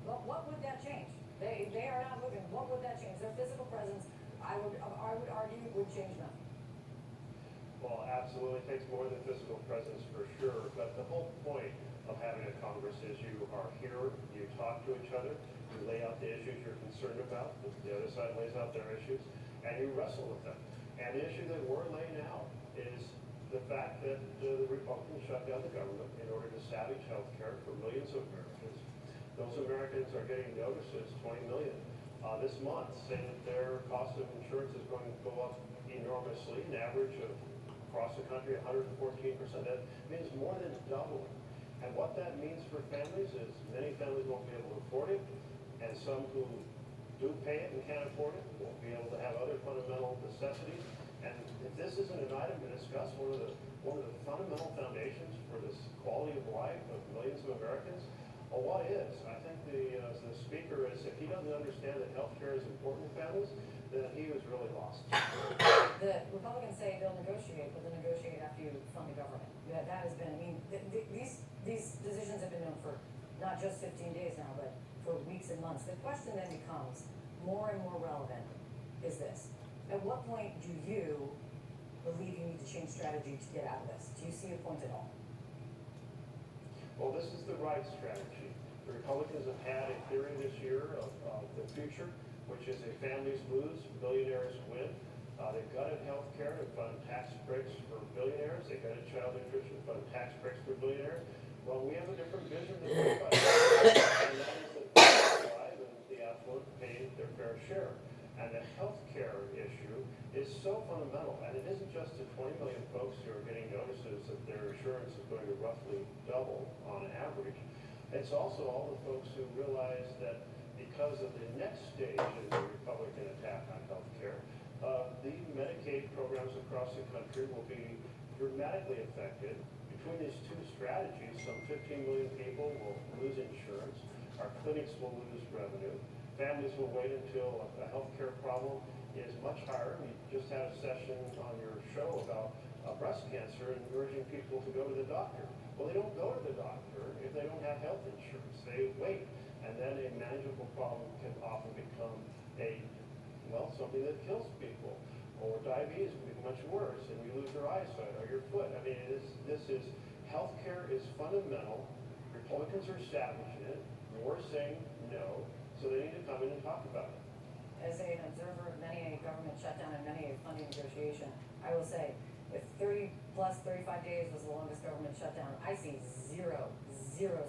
Speaker 11: What would that change? They are not moving. What would that change? Their physical presence, I would argue, would change nothing.
Speaker 15: Well, absolutely, it takes more than physical presence for sure, but the whole point of having a Congress is you are here, you talk to each other, you lay out the issues you're concerned about, the other side lays out their issues, and you wrestle with them. And the issue that we're laying out is the fact that the Republicans shut down the government in order to savage health care for millions of Americans. Those Americans are getting notices, 20 million, this month, saying that their cost of insurance is going to go up enormously, an average of across the country 114%. That means more than doubling. And what that means for families is many families won't be able to afford it, and some who do pay it and can't afford it won't be able to have other fundamental necessities. And if this isn't an item to discuss, one of the fundamental foundations for this quality of life of millions of Americans, well, what is? I think the speaker is, if he doesn't understand that health care is important to families, then he was really lost.
Speaker 11: The Republicans say they'll negotiate, but they'll negotiate after you fund the government. That has been, I mean, these decisions have been known for not just 15 days now, but for weeks and months. The question then becomes more and more relevant is this. At what point do you believe you need to change strategy to get out of this? Do you see a point at all?
Speaker 15: Well, this is the right strategy. The Republicans have had a theory this year of the future, which is a families lose, billionaires win. They've gutted health care to fund tax breaks for billionaires. They gutted child nutrition to fund tax breaks for billionaires. Well, we have a different vision than everybody. And that is that the thrive and the affluent pay their fair share. And the health care issue is so fundamental. And it isn't just the 20 million folks who are getting notices that their insurance is going to roughly double on average. It's also all the folks who realize that because of the next stage in the Republican attack on health care, the Medicaid programs across the country will be dramatically affected. Between these two strategies, some 15 million people will lose insurance. Our clinics will lose revenue. Families will wait until a health care problem is much higher. We just had a session on your show about breast cancer and urging people to go to the doctor. Well, they don't go to the doctor if they don't have health insurance. They wait. And then a manageable problem can often become something that kills people. Or diabetes can be much worse, and you lose your eyesight or your foot. I mean, healthcare is fundamental. Republicans are establishing it. We're saying no, so they need to come in and talk about it.
Speaker 11: as an observer of many a government shutdown and many a funding negotiation, I will say, if 30 plus 35 days was the longest government shutdown, I see zero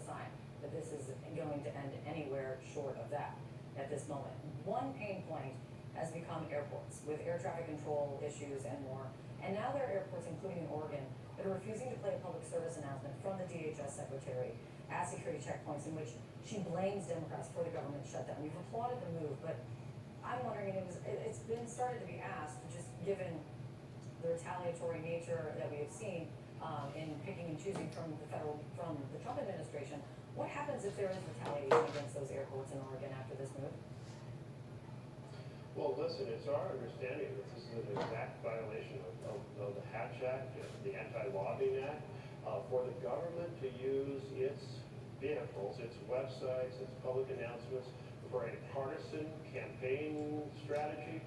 Speaker 11: sign that this is going to end anywhere short of that at this moment. One pain point has become airports, with air traffic control issues and more. And now there are airports, including in Oregon, that are refusing to play a public service announcement from the DHS secretary at security checkpoints in which she blames Democrats for the government shutdown. You've applauded the move, but I'm wondering, and it's been started to be asked, just given the retaliatory nature that we have seen in picking and choosing from the Trump administration, what happens if there is retaliation against those airports in Oregon after this move?
Speaker 15: Well, listen, it's our understanding that this is an exact violation of the Hatch Act, the Anti-Lobbying Act, for the government to use its vehicles, its websites, its public announcements for a partisan campaign strategy.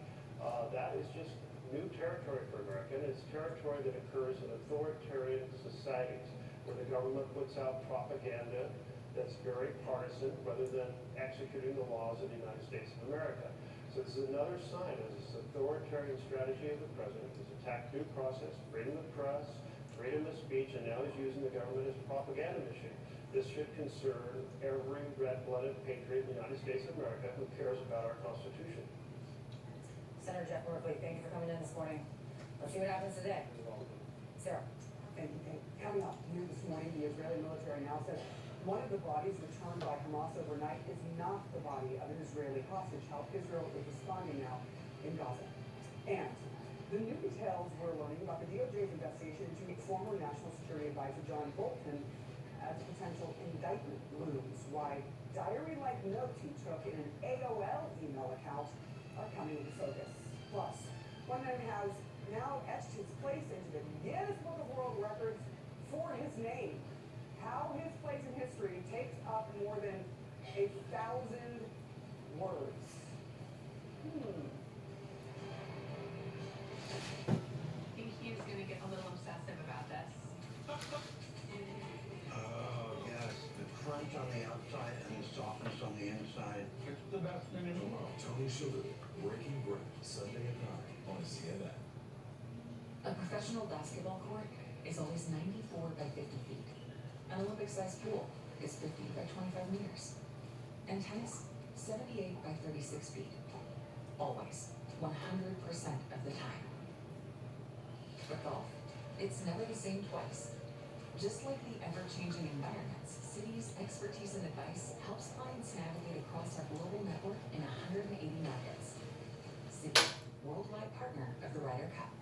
Speaker 15: That is just new territory for America, and it's territory that occurs in authoritarian societies where the government puts out propaganda that's very partisan rather than executing the laws of the United States of America. So this is another sign of this authoritarian strategy of the president. He's attacked due process, freedom of press, freedom of speech, and now he's using the government as a propaganda machine. This should concern every red-blooded patriot in the United States of America who cares about our Constitution.
Speaker 11: Senator Jeff Merkley, thank you for coming in this morning. Let's see what happens today. Sarah.
Speaker 21: Thank you. Coming up here this morning, the Israeli military now says one of the bodies returned by Hamas overnight is not the body of an Israeli hostage. How Israel is responding now in Gaza. And the new details we're learning about the DOJ's investigation into former National Security Advisor John Bolton as a potential indictment looms. Why diary-like notes he took in an AOL email account are coming into focus. Plus, one man has now etched his place into the Guinness Book of World Records for his name. How his place in history takes up more than 1,000 words.
Speaker 6: I think Hugh's gonna get a little obsessive about this.
Speaker 4: Oh, yes, the crunch on the outside and the softness on the inside. It's the best thing in the world.
Speaker 2: Tony Shalhoub, Breaking Bread, Sunday at 9 on CNN.
Speaker 16: A professional basketball court is always 94 by 50 feet. An Olympic-sized pool is 50 by 25 meters. And tennis, 78 by 36 feet. Always, 100% of the time. But golf, it's never the same twice. Just like the ever-changing environments, Citi's expertise and advice helps clients navigate across our global network in 180 markets. Citi, worldwide partner of the Ryder Cup.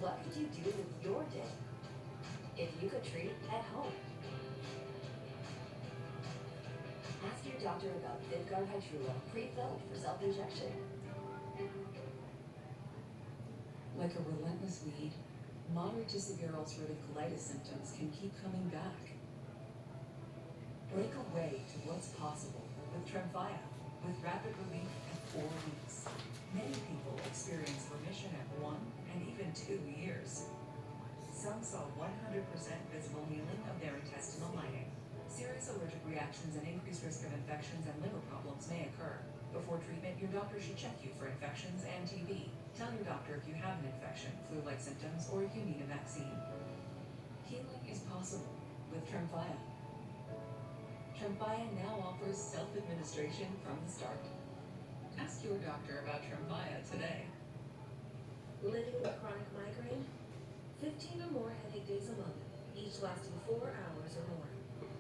Speaker 11: What could you do with your day if you could treat at home? Ask your doctor about Vyvgart Hytrulo pre-filled for self-injection.
Speaker 16: Like a relentless weed, moderate to severe ulcerative colitis symptoms can keep coming back. Break away to what's possible with Tremfya, with rapid relief at 4 weeks. Many people experience remission at 1 and even 2 years. Some saw 100% visible healing of their intestinal lining. Serious allergic reactions and increased risk of infections and liver problems may occur. Before treatment, your doctor should check you for infections and TB. Tell your doctor if you have an infection, flu-like symptoms, or if you need a vaccine. Healing is possible with Tremfya. Tremfya now offers self-administration from the start. Ask your doctor about Tremfya today.
Speaker 7: Living with chronic migraine? 15 or more headache days a month, each lasting 4 hours or more.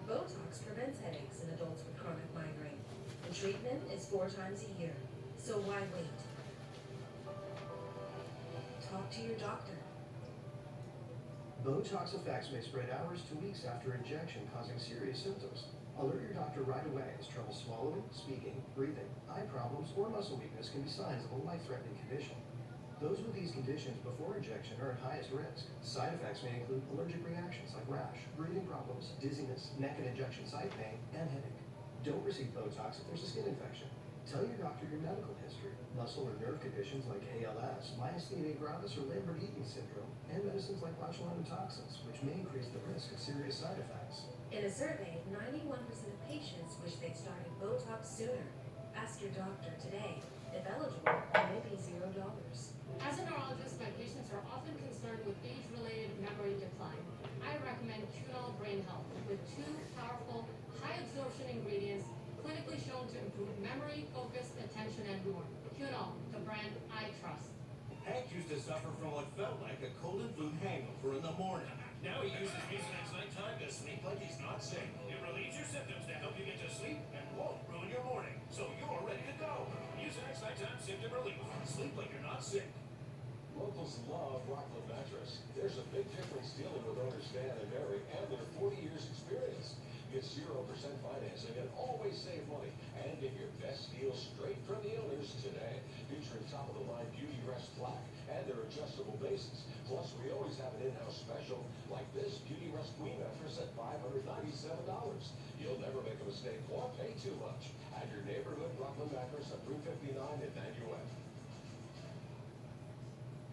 Speaker 7: Botox prevents headaches in adults with chronic migraine. The treatment is 4 times a year, so why wait? Talk to your doctor.
Speaker 17: Botox effects may spread hours to weeks after injection, causing serious symptoms. Alert your doctor right away as trouble swallowing, speaking, breathing, eye problems, or muscle weakness can be signs of a life-threatening condition. Those with these conditions before injection are at highest risk. Side effects may include allergic reactions like rash, breathing problems, dizziness, neck and injection site pain, and headache. Don't receive Botox if there's a skin infection. Tell your doctor your medical history, muscle or nerve conditions like ALS, myasthenia gravis or Lambert-Eaton syndrome, and medicines like botulinum toxins, which may increase the risk of serious side effects.
Speaker 7: In a survey, 91% of patients wish they'd started Botox sooner. Ask your doctor today. If eligible, it may be $0.
Speaker 3: As a neurologist, my patients are often concerned with age-related memory decline. I recommend Cunol Brain Health with 2 powerful, high-absorption ingredients clinically shown to improve memory, focus, attention, and more. Cunol, the brand I trust.
Speaker 5: Hank used to suffer from what felt like a cold and flu hangover in the morning. Now he uses Mucinex nighttime to sleep like he's not sick. It relieves your symptoms to help you get to sleep and won't ruin your morning. So you're ready to go. Mucinex nighttime symptom relief. Sleep like you're not sick.
Speaker 2: Locals love Rockland Mattress. There's a big difference dealing with owners Stan and Mary and their 40 years experience. Get 0% financing and always save money. And get your best deal straight from the owners today. Featuring top-of-the-line Beauty Rest Black and their adjustable bases. Plus, we always have an in-house special like this Beauty Rest Queen mattress at $597. You'll never make a mistake or pay too much. At your neighborhood Rockland Mattress at 359 in Nanuet.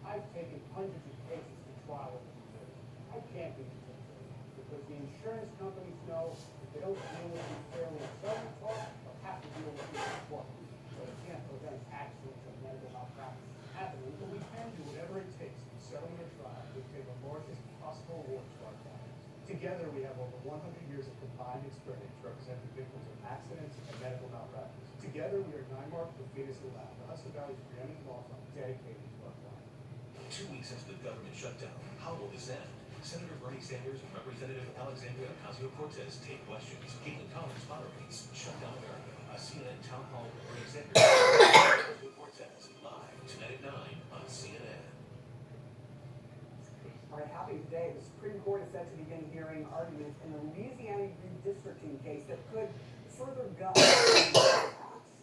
Speaker 13: I've taken hundreds of cases to trial with the insurance. I can't be concerned because the insurance companies know if they don't deal with you fairly in settlement talk, they'll have to deal with you in court. So they can't prevent accidents and medical malpractice happening, but we can do whatever it takes to settle a trial to pay the largest possible award to our clients. Together, we have over 100 years of combined experience representing victims of accidents and medical malpractice. Together, we are Nymark with Venus and Lab, the Hudson Valley's preeminent law firm dedicated to our clients.
Speaker 2: 2 weeks after the government shutdown, how will this end? Senator Bernie Sanders and Representative Alexandria Ocasio-Cortez take questions. Caitlin Collins moderates Shut Down America, a CNN town hall with Bernie Sanders and Ocasio-Cortez live tonight at 9 on CNN.
Speaker 21: All right, happening today, the Supreme Court is set to begin hearing arguments in the Louisiana redistricting case that could further gut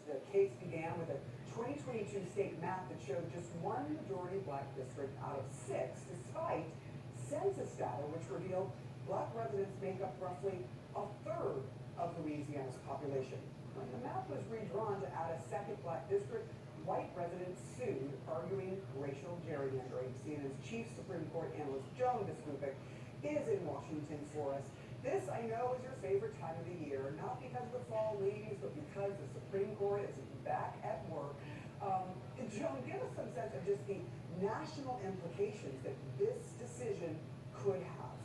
Speaker 21: the case began with a 2022 state map that showed just one majority black district out of 6, despite census data which revealed black residents make up roughly a third of Louisiana's population. When the map was redrawn to add a second black district, white residents sued, arguing racial gerrymandering. CNN's chief Supreme Court analyst Joan Biskupic is in Washington for us. This, I know, is your favorite time of the year, not because of the fall leaves, but because the Supreme Court is back at work. Joan, give us some sense of just the national implications that this decision could have.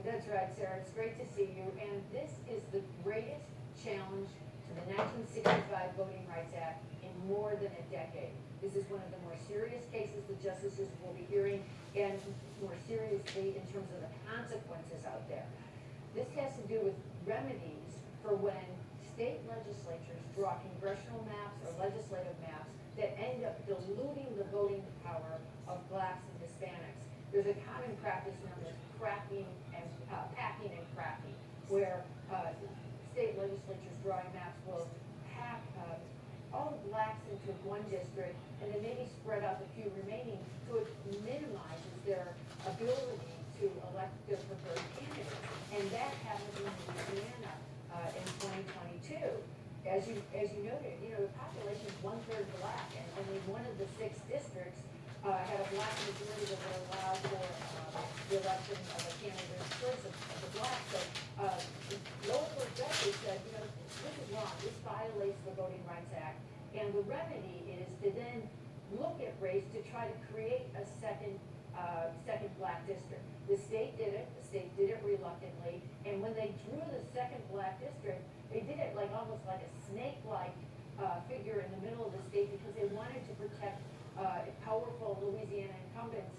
Speaker 24: That's right, Sarah. It's great to see you. And this is the greatest challenge to the 1965 Voting Rights Act in more than a decade. This is one of the more serious cases the justices will be hearing, and more seriously in terms of the consequences out there. This has to do with remedies for when state legislatures draw congressional maps or legislative maps that end up diluting the voting power of blacks and Hispanics. There's a common practice known as packing and cracking, where state legislatures drawing maps will pack all the blacks into one district and then maybe spread out the few remaining, so it minimizes their ability to elect their preferred candidates. And that happened in Louisiana in 2022. As you noted, the population is 1/3 black, and only one of the 6 districts had a black majority that would allow for the election of a candidate choice of the black. So lower court judges said, this is wrong. This violates the Voting Rights Act, and the remedy is to then look at race to try to create a second black district. The state did it. The state did it reluctantly, and when they drew the second black district, they did it almost like a snake-like figure in the middle of the state because they wanted to protect powerful Louisiana incumbents,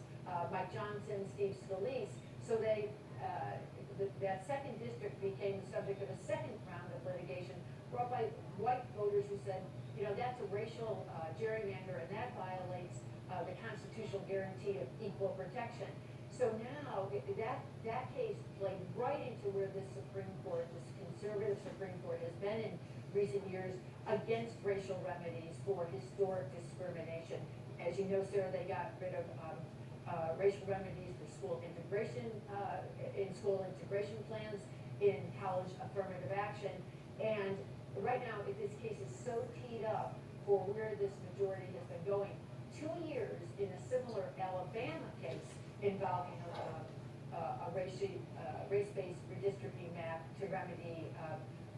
Speaker 24: Mike Johnson, Steve Scalise. So that second district became the subject of a second round of litigation brought by white voters who said, that's a racial gerrymander and that violates the constitutional guarantee of equal protection. So now that case played right into where this Supreme Court, this conservative Supreme Court, has been in recent years against racial remedies for historic discrimination. As you know, Sarah, they got rid of racial remedies for school integration, in school integration plans, in college affirmative action. And right now, this case is so teed up for where this majority has been going. 2 years in a similar Alabama case involving a race-based redistricting map to remedy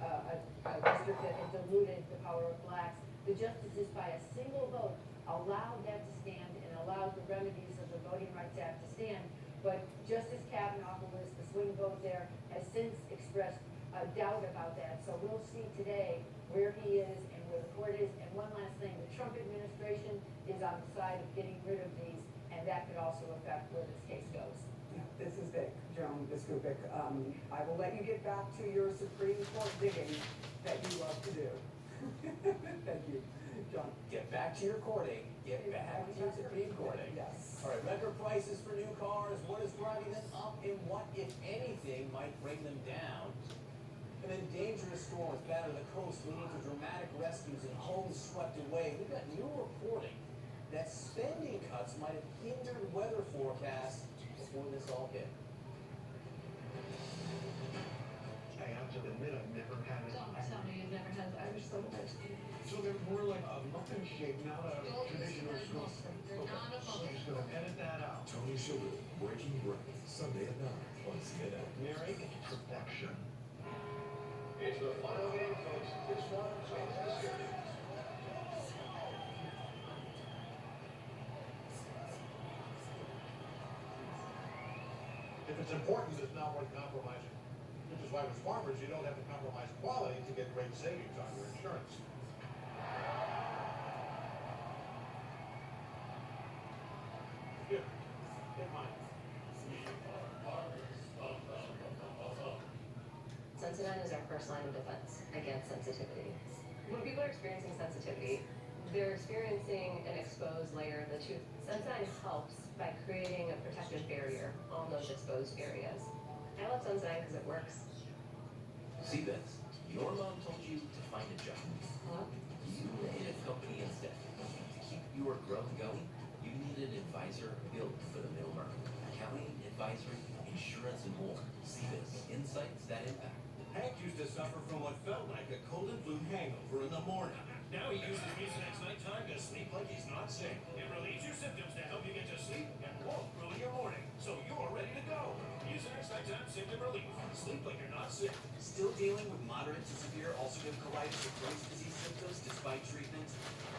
Speaker 24: a district that had diluted the power of blacks. The justices, by a single vote, allowed that to stand and allowed the remedies of the Voting Rights Act to stand. But Justice Kavanaugh, who was the swing vote there, has since expressed a doubt about that. So we'll see today where he is and where the court is. And one last thing, the Trump administration is on the side of getting rid of these, and that could also affect where this case goes.
Speaker 21: Yeah, this is big, Joan Biskupic. I will let you get back to your Supreme Court digging that you love to do. Thank you, John.
Speaker 10: Get back to your courting. Get back to your Supreme Courting.
Speaker 21: Yes.
Speaker 10: All right, record prices for new cars. What is driving them up, and what, if anything, might bring them down? And then dangerous storms batter the coast, leading to dramatic rescues and homes swept away. We've got new reporting that spending cuts might have hindered weather forecasts before this all hit.
Speaker 4: I have to admit, I've never had it.
Speaker 3: Don't tell me you've never had Irish soda.
Speaker 4: So they're more like a muffin shape, not a traditional
Speaker 3: They're
Speaker 4: scoop.
Speaker 3: not a
Speaker 4: So I'm
Speaker 3: muffin.
Speaker 4: just gonna edit that out.
Speaker 2: Tony Shalhoub, Breaking Bread, Sunday at 9 on CNN.
Speaker 4: Mary, perfection.
Speaker 5: It's the final game, folks. This one changes the series.
Speaker 1: If it's important, it's not worth compromising. Which is why with farmers, you don't have to compromise quality to get great savings on your insurance. Here, take mine.
Speaker 11: Sensodyne is our first line of defense against sensitivity. When people are experiencing sensitivity, they're experiencing an exposed layer of the tooth. Sensodyne helps by creating a protective barrier on those exposed areas. I love Sensodyne because it works.
Speaker 12: See this? Your mom told you to find a job.
Speaker 11: Hello?
Speaker 12: You made a company instead. To keep your growth going, you need an advisor built for the middle market. Accounting, advisory, insurance, and more. See this? Insights that impact.
Speaker 5: Hank used to suffer from what felt like a cold and flu hangover in the morning. Now he uses Mucinex nighttime to sleep like he's not sick. It relieves your symptoms to help you get to sleep and won't ruin your morning. So you're ready to go. Mucinex nighttime symptom relief. Sleep like you're not sick.
Speaker 12: Still dealing with moderate to severe ulcerative colitis or Crohn's disease symptoms despite treatment?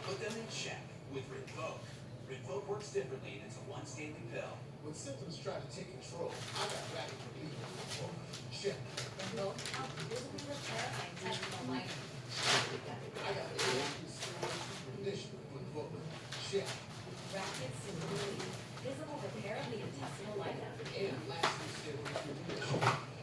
Speaker 12: Put them in check with Rinvoq. Rinvoq works differently, and it's a once daily pill.
Speaker 1: When symptoms try to take control, I got rapid relief with the book. Shit.
Speaker 9: Both help visibly repair and intestinal lining.
Speaker 1: I got a condition with the book. Shit.
Speaker 9: Rapid simple relief. Visible repair of the intestinal lining.
Speaker 1: And lasting steroid condition.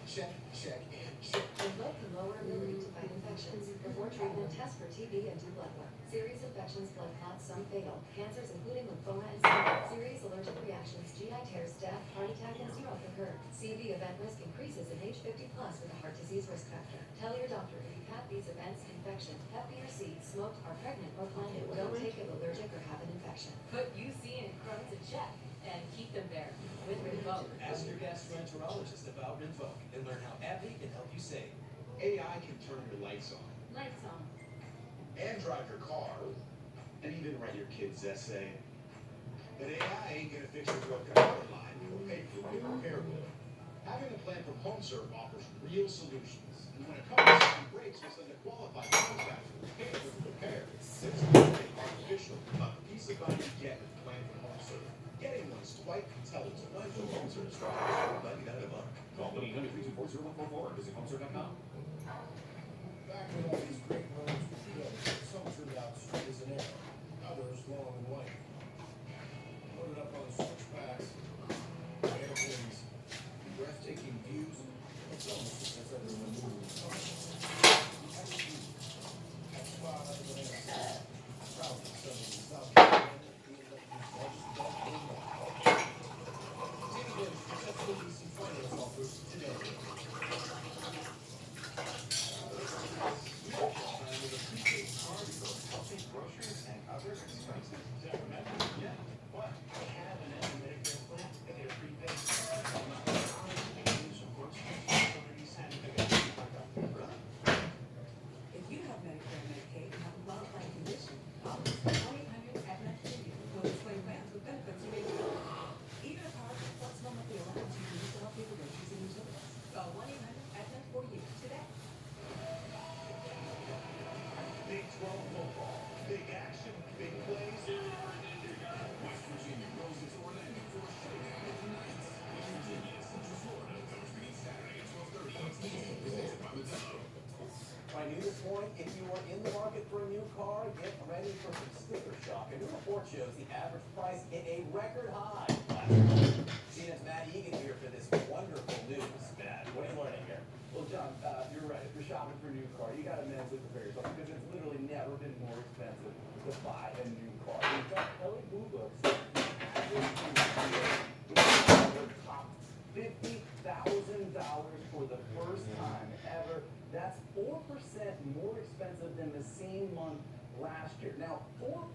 Speaker 1: Check, check, and check.
Speaker 11: Rinvoq can lower ability to fight infections. Before treatment, test for TB and do blood work. Serious infections, blood clots, some fatal. Cancers including lymphoma and skin. Serious allergic reactions, GI tears, death, heart attack, and stroke occur. CV event risk increases in age 50 plus with a heart disease risk factor. Tell your doctor if you've had these events, infection, Hep B or C, smoked, are pregnant, or planning. Don't take it allergic or have an infection. Put UC and Crohn's in check and keep them there with Rinvoq.
Speaker 12: Ask your gastroenterologist about Rinvoq and learn how AbbVie can help you save.
Speaker 18: AI can turn your lights on
Speaker 3: Lights on.
Speaker 18: and drive your car and even write your kid's essay. But AI ain't gonna fix your broken water line or pay for your repair bill. Having a plan from HomeServe offers real solutions. And when a car system breaks, we'll send a qualified contractor to pay for the repair. It's nothing artificial about the peace of mind you get with a plan from HomeServe. Getting one's quite intelligent.
Speaker 12: Life from HomeServe starts at $99 a month. Call 1-800-324-0144 or visit homeserve.com.
Speaker 1: Back when all these great roads were built, some turned out straight as an arrow, others long and white. Loaded up on switchbacks, airplanes, breathtaking views. It's almost as if everyone knew it was coming. That's why I was proud of South Carolina. Finance offers today.
Speaker 12: Groceries and other expenses. Yeah. What? I have an Medicare plan, and they're prepaid. Of course, 30 cents.
Speaker 10: If you are in the market for a new car, get ready for some sticker shock. A new report shows the average price hit a record high last month. CNN's Matt Egan here for this wonderful news. Matt, what are you learning here?
Speaker 8: Well, John, you're right. If you're shopping for a new car, you got to mentally prepare yourself because it's literally never been more expensive to buy a new car. In fact, Kelly Blue Book said the average topped $50,000 for the first time ever. That's 4% more expensive than the same month last year. Now, 4%,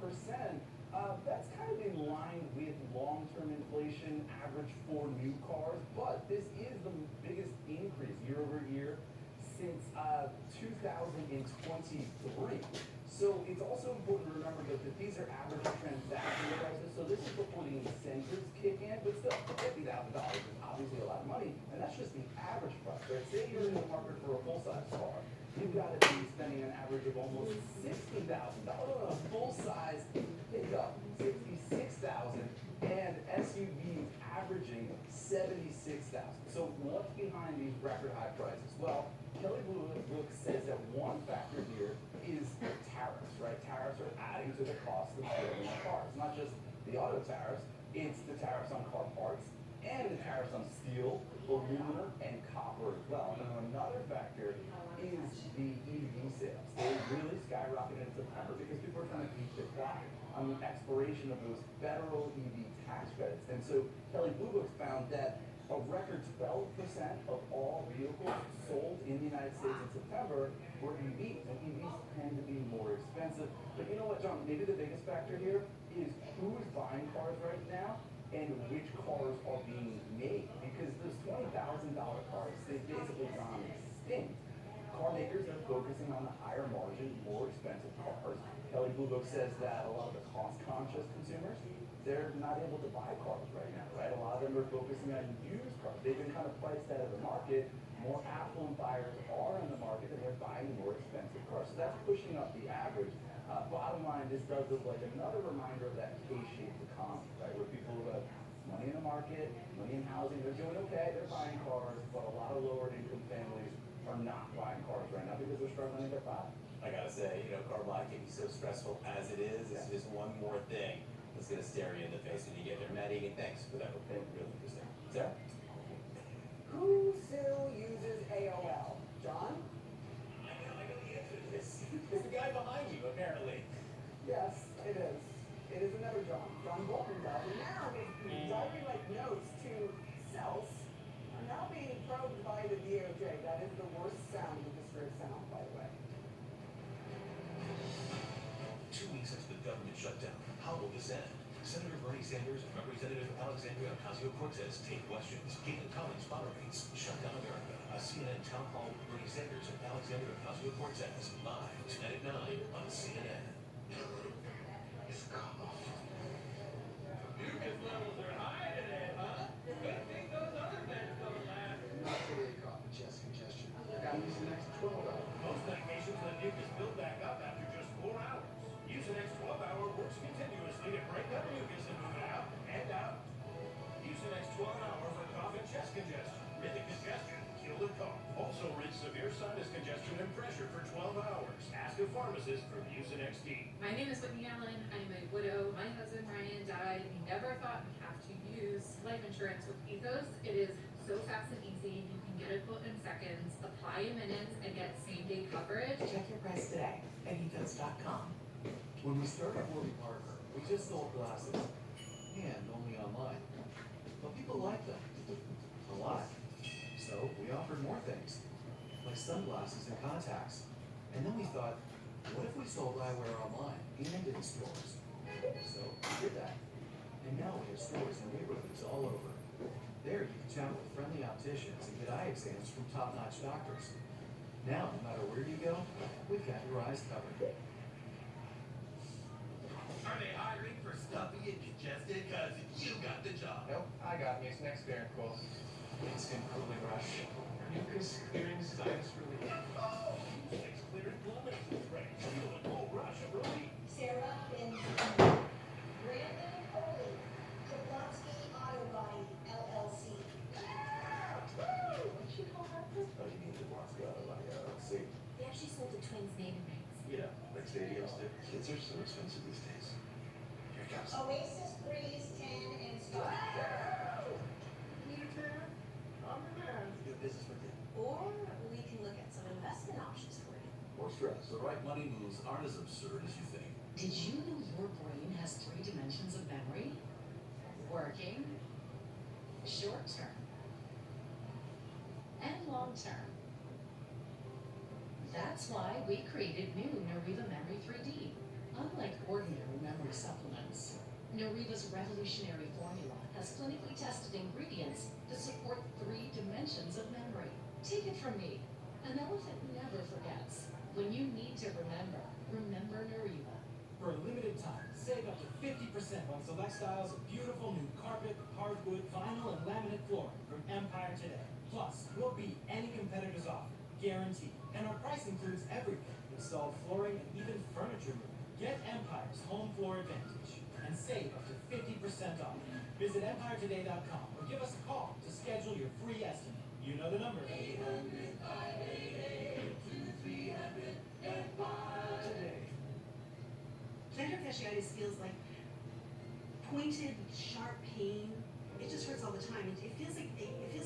Speaker 8: that's kind of in line with long-term inflation average for new cars, but this is the biggest increase year over year since 2023. So it's also important to remember though that these are average transaction prices, so this is before the incentives kick in, but still, $50,000 is obviously a lot of money, and that's just the average price, right? Say you're in the market for a full-size car, you've got to be spending an average of almost $60,000 on a full-size pickup, $66,000, and SUVs averaging $76,000. So what's behind these record high prices? Well, Kelly Blue Book says that one factor here is tariffs, right? Tariffs are adding to the cost of building cars. Not just the auto tariffs, it's the tariffs on car parts and the tariffs on steel, aluminum, and copper as well. And another factor is the EV sales. They really skyrocketed in September because people are trying to beat the clock on the expiration of those federal EV tax credits. And so Kelly Blue Book found that a record 12% of all vehicles sold in the United States in September were EVs, and EVs tend to be more expensive. But you know what, John, maybe the biggest factor here is who is buying cars right now and which cars are being made. Because those $20,000 cars, they've basically gone extinct. Car makers are focusing on the higher margin, more expensive cars. Kelly Blue Book says that a lot of the cost-conscious consumers, they're not able to buy cars right now, right? A lot of them are focusing on used cars. They've been kind of priced out of the market. More affluent buyers are in the market, and they're buying more expensive cars. So that's pushing up the average. Bottom line, this does look like another reminder of that K-shaped economy, right? Where people who have money in the market, money in housing, they're doing okay, they're buying cars, but a lot of lower income families are not buying cars right now because they're struggling to get by.
Speaker 10: I gotta say, car buying can be so stressful as it is. It's just one more thing that's gonna stare you in the face when you get there. Matt Egan, thanks for that report. Really interesting. Sarah?
Speaker 21: Who still uses AOL? John?
Speaker 10: I know the answer to this. It's the guy behind you, apparently.
Speaker 21: Yes, it is. It is another John. John Bolton does. And now his diary-like notes to cells are now being probed by the DOJ. That is the worst sound in the history of sound, by the way.
Speaker 2: 2 weeks into the government shutdown, how will this end? Senator Bernie Sanders and Representative Alexandria Ocasio-Cortez take questions. Caitlin Collins moderates Shut Down America, a CNN town hall with Bernie Sanders and Alexandria Ocasio-Cortez, live tonight at 9 on CNN.
Speaker 5: Mucus levels are high today, huh? Good thing those other meds don't last.
Speaker 17: Not today, cough and chest congestion. I gotta use the next 12 hours.
Speaker 5: Most medications let mucus build back up after just 4 hours. Use an next 12-hour works continuously to break up mucus and move it out and out. Use an next 12-hour for cough and chest congestion. Rid the congestion, kill the cough. Also rid severe sinus congestion and pressure for 12 hours. Ask a pharmacist for Mucinex D.
Speaker 19: My name is Whitney Allen. I'm a widow. My husband Ryan died. We never thought we'd have to use life insurance with Ethos. It is so fast and easy. You can get a quote in seconds, apply in minutes, and get same-day coverage.
Speaker 6: Check your price today at ethos.com.
Speaker 12: When we started Warby Parker, we just sold glasses, and only online. But people liked them, a lot. So we offered more things, like sunglasses and contacts. And then we thought, what if we sold eyewear online and in stores? So we did that. And now we have stores in neighborhoods all over. There you can chat with friendly opticians and get eye exams from top-notch doctors. Now, no matter where you go, we've got your eyes covered.
Speaker 5: Are they hiring for stuffy and congested? Cause you got the job.
Speaker 20: Nope, I got Mucinex Barrier Instant cooling rush. Mucus clearing sinus relief.
Speaker 5: Oh, Mucinex clearing plumbing spray. Feel the cold rush of relief.
Speaker 22: Sarah Benjamin. Brandon Foley. Jablonski Auto Body, LLC.
Speaker 21: What'd she call her?
Speaker 10: Oh, you mean the Jablonski Auto Body, LLC.
Speaker 22: They actually sold the twins' name and
Speaker 2: Yeah, like stadiums do. Kids are so expensive these days. Here it comes.
Speaker 22: Oasis Breeze 10 and Star.
Speaker 5: Need a tan? I'm your man.
Speaker 12: Do business with them.
Speaker 11: Or we can look at some investment options for you.
Speaker 2: More stress.
Speaker 5: The right money moves aren't as absurd as you think.
Speaker 6: Did you know your brain has 3 dimensions of memory? Working, short term, and long term. That's why we created new Nariva Memory 3D. Unlike ordinary memory supplements, Nariva's revolutionary formula has clinically tested ingredients to support 3 dimensions of memory. Take it from me, an elephant never forgets. When you need to remember, remember Nariva.
Speaker 10: For a limited time, save up to 50% on select styles of beautiful new carpet, hardwood, vinyl, and laminate flooring from Empire Today. Plus, we'll beat any competitor's offer, guaranteed. And our price includes everything, installed flooring and even furniture movement. Get Empire's home floor advantage and save up to 50% off. Visit EmpireToday.com or give us a call to schedule your free estimate. You know the number. 800-588-2300 Empire Today.
Speaker 14: Plantar fasciitis feels like pointed, sharp pain. It just hurts all the time. It feels like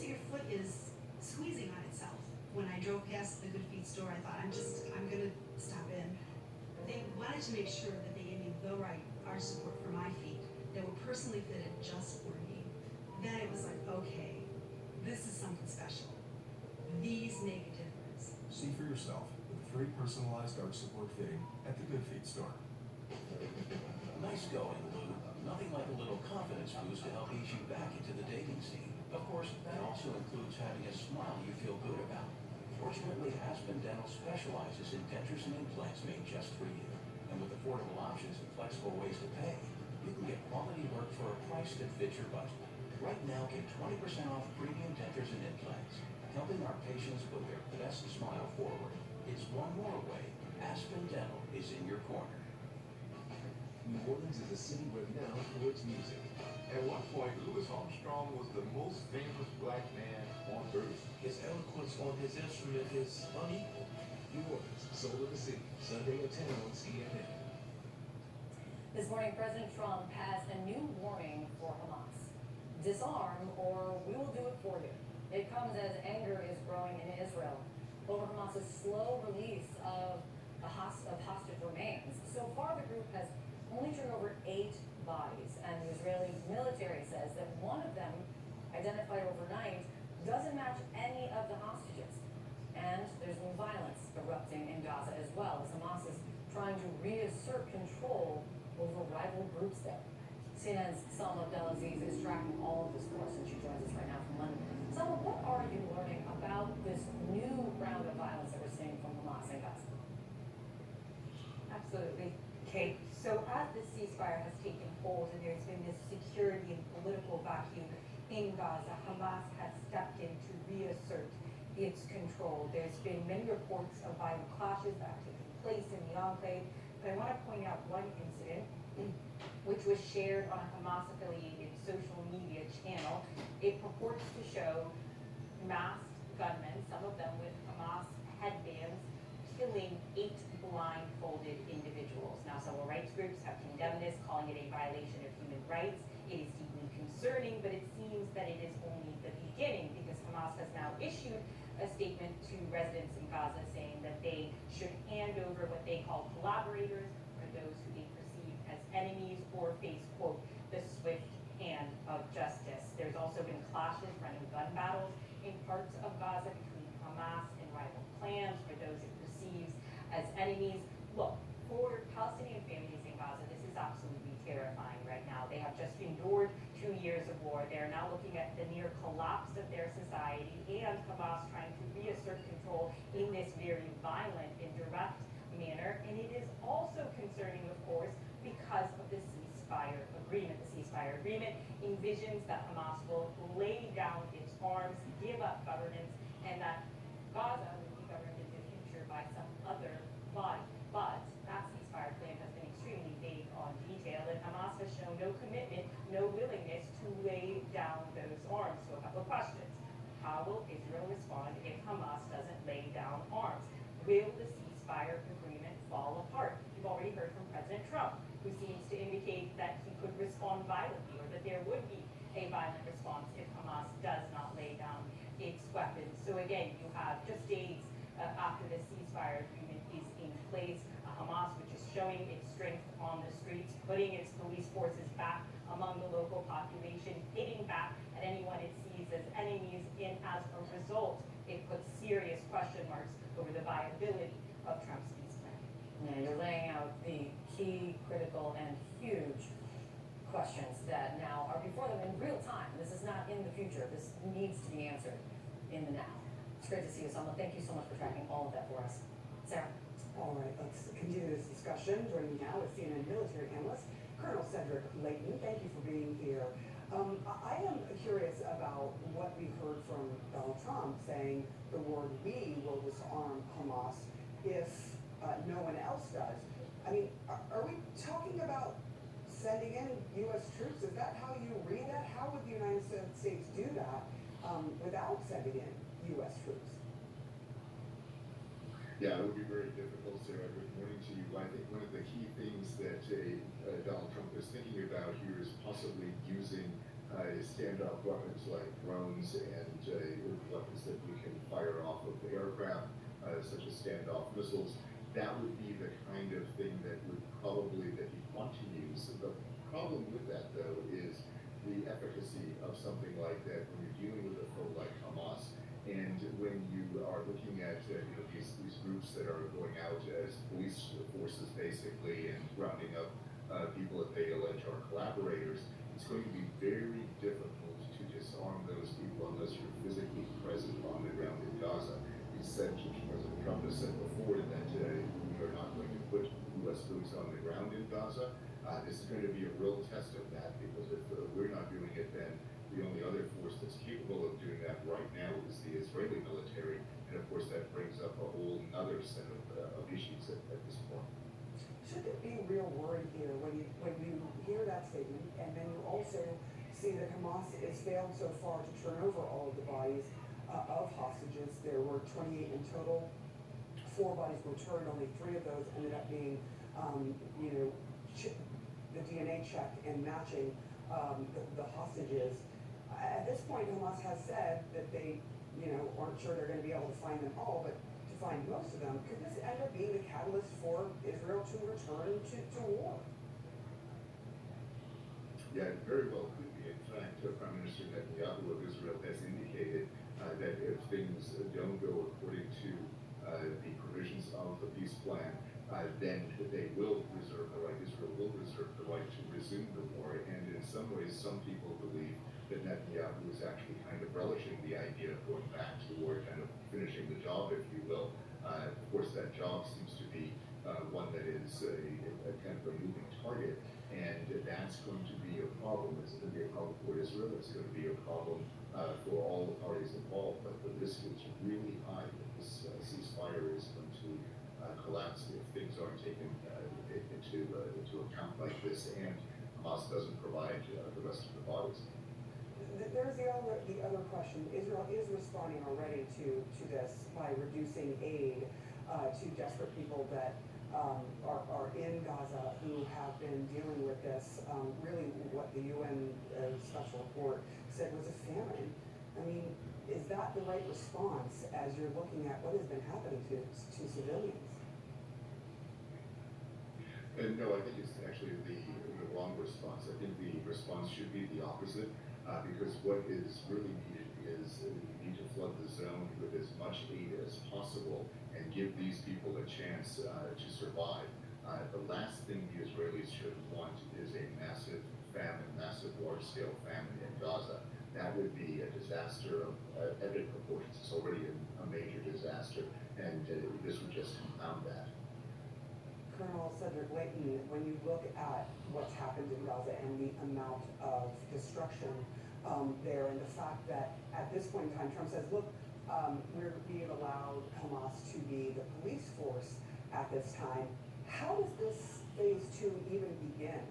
Speaker 14: your foot is squeezing on itself. When I drove past the Good Feet store, I thought, I'm gonna stop in. They wanted to make sure that they gave me the right arch support for my feet that were personally fitted just for me. Then it was like, okay, this is something special. These make a difference.
Speaker 2: See for yourself with a free personalized arch support fitting at the Good Feet store.
Speaker 5: Nice going, Lou. Nothing like a little confidence boost to help ease you back into the dating scene. Of course, that also includes having a smile you feel good about. Fortunately, Aspen Dental specializes in dentures and implants made just for you. And with affordable options and flexible ways to pay, you can get quality work for a price that fits your budget. Right now, get 20% off premium dentures and implants, helping our patients put their best smile forward. It's one more way Aspen Dental is in your corner.
Speaker 2: New Orleans is a city renowned for its music.
Speaker 18: At one point, Louis Armstrong was the most famous black man on earth.
Speaker 5: His eloquence on his instrument is unequal.
Speaker 2: New Orleans, Soul of the City, Sunday at 10 on CNN.
Speaker 11: This morning, President Trump has a new warning for Hamas. Disarm or we will do it for you. It comes as anger is growing in Israel over Hamas's slow release of hostage remains. So far, the group has only turned over 8 bodies, and the Israeli military says that one of them, identified overnight, doesn't match any of the hostages. And there's new violence erupting in Gaza as well, as Hamas is trying to reassert control over rival groups there. CNN's Salma Abdelaziz is tracking all of this for us, and she joins us right now from London. Salma, what are you learning about this new round of violence that we're seeing from Hamas in Gaza?
Speaker 15: Absolutely, Kate. So as the ceasefire has taken hold and there's been this security and political vacuum in Gaza, Hamas has stepped in to reassert its control. There's been many reports of violent clashes that have taken place in the enclave, but I want to point out one incident which was shared on a Hamas-affiliated social media channel. It purports to show masked gunmen, some of them with Hamas headbands, killing 8 blindfolded individuals. Now, civil rights groups have condemned this, calling it a violation of human rights. It is deeply concerning, but it seems that it is only the beginning because Hamas has now issued a statement to residents in Gaza saying that they should hand over what they call collaborators or those who they perceive as enemies or face, quote, the swift hand of justice. There's also been clashes, running gun battles in parts of Gaza between Hamas and rival clans for those it perceives as enemies. Look, for Palestinian families in Gaza, this is absolutely terrifying right now. They have just endured 2 years of war. They're now looking at the near collapse of their society and Hamas trying to reassert control in this very violent and direct manner. And it is also concerning, of course, because of the ceasefire agreement. The ceasefire agreement envisions that Hamas will lay down its arms, give up governance, and that Gaza will be governed in the future by some other body. But that ceasefire plan has been extremely vague on detail, and Hamas has shown no commitment, no willingness to lay down those arms. So a couple of questions. How will Israel respond if Hamas doesn't lay down arms? Will the ceasefire agreement fall
Speaker 7: violent response if Hamas does not lay down its weapons. So again, you have just days after the ceasefire agreement is in place, Hamas, which is showing its strength on the streets, putting its police forces back among the local population, hitting back at anyone it sees as enemies, and as a result, it puts serious question marks over the viability of Trump's peace plan.
Speaker 11: Yeah, you're laying out the key, critical, and huge questions that now are before them in real time. This is not in the future. This needs to be answered in the now. It's great to see you, Selma. Thank you so much for tracking all of that for us. Sarah?
Speaker 21: All right, let's continue this discussion. Joining me now is CNN military analyst Colonel Cedric Leighton. Thank you for being here. I am curious about what we heard from Donald Trump saying the word "we" will disarm Hamas if no one else does. I mean, are we talking about sending in U.S. troops? Is that how you read that? How would the United States do that without sending in U.S. troops?
Speaker 13: Yeah, it would be very difficult, Sarah. Good morning to you. I think one of the key things that Donald Trump is thinking about here is possibly using standoff weapons like drones and weapons that we can fire off of the aircraft, such as standoff missiles. That would be the kind of thing that he'd want to use. The problem with that, though, is the efficacy of something like that when you're dealing with a foe like Hamas. And when you are looking at these groups that are going out as police forces, basically, and rounding up people that they allege are collaborators, it's going to be very difficult to disarm those people unless you're physically present on the ground in Gaza. He said, President Trump has said before, that we are not going to put U.S. boots on the ground in Gaza. This is going to be a real test of that, because if we're not doing it, then the only other force that's capable of doing that right now is the Israeli military, and of course that brings up a whole other set of issues at this point.
Speaker 21: Should there be real worry here when you hear that statement, and then you also see that Hamas has failed so far to turn over all of the bodies of hostages? There were 28 in total. 4 bodies were returned. Only 3 of those ended up being, the DNA checked and matching the hostages. At this point, Hamas has said that they, aren't sure they're going to be able to find them all, but to find most of them, could this end up being the catalyst for Israel to return to war?
Speaker 13: Yeah, it very well could be. In fact, Prime Minister Netanyahu of Israel has indicated that if things don't go according to the provisions of the peace plan, then they will reserve the right, Israel will reserve the right to resume the war. And in some ways, some people believe that Netanyahu is actually kind of relishing the idea of going back to war, kind of finishing the job, if you will. Of course, that job seems to be one that is a kind of a moving target, and that's going to be a problem. It's going to be a problem for Israel. It's going to be a problem for all the parties involved. But the risk is really high that this ceasefire is going to collapse if things aren't taken into account like this, and Hamas doesn't provide the rest of the bodies.
Speaker 21: There's the other question. Israel is responding already to this by reducing aid to desperate people that are in Gaza who have been dealing with this. Really, what the UN special report said was a famine. I mean, is that the right response as you're looking at what has been happening to civilians?
Speaker 13: No, I think it's actually the wrong response. I think the response should be the opposite, because what is really needed is you need to flood the zone with as much aid as possible and give these people a chance to survive. The last thing the Israelis should want is a massive famine, massive large-scale famine in Gaza. That would be a disaster of epic proportions. It's already a major disaster, and this would just compound that.
Speaker 21: Colonel Cedric Leighton, when you look at what's happened in Gaza and the amount of destruction there, and the fact that at this point in time, Trump says, look, we're being allowed Hamas to be the police force at this time. How does this phase 2 even begin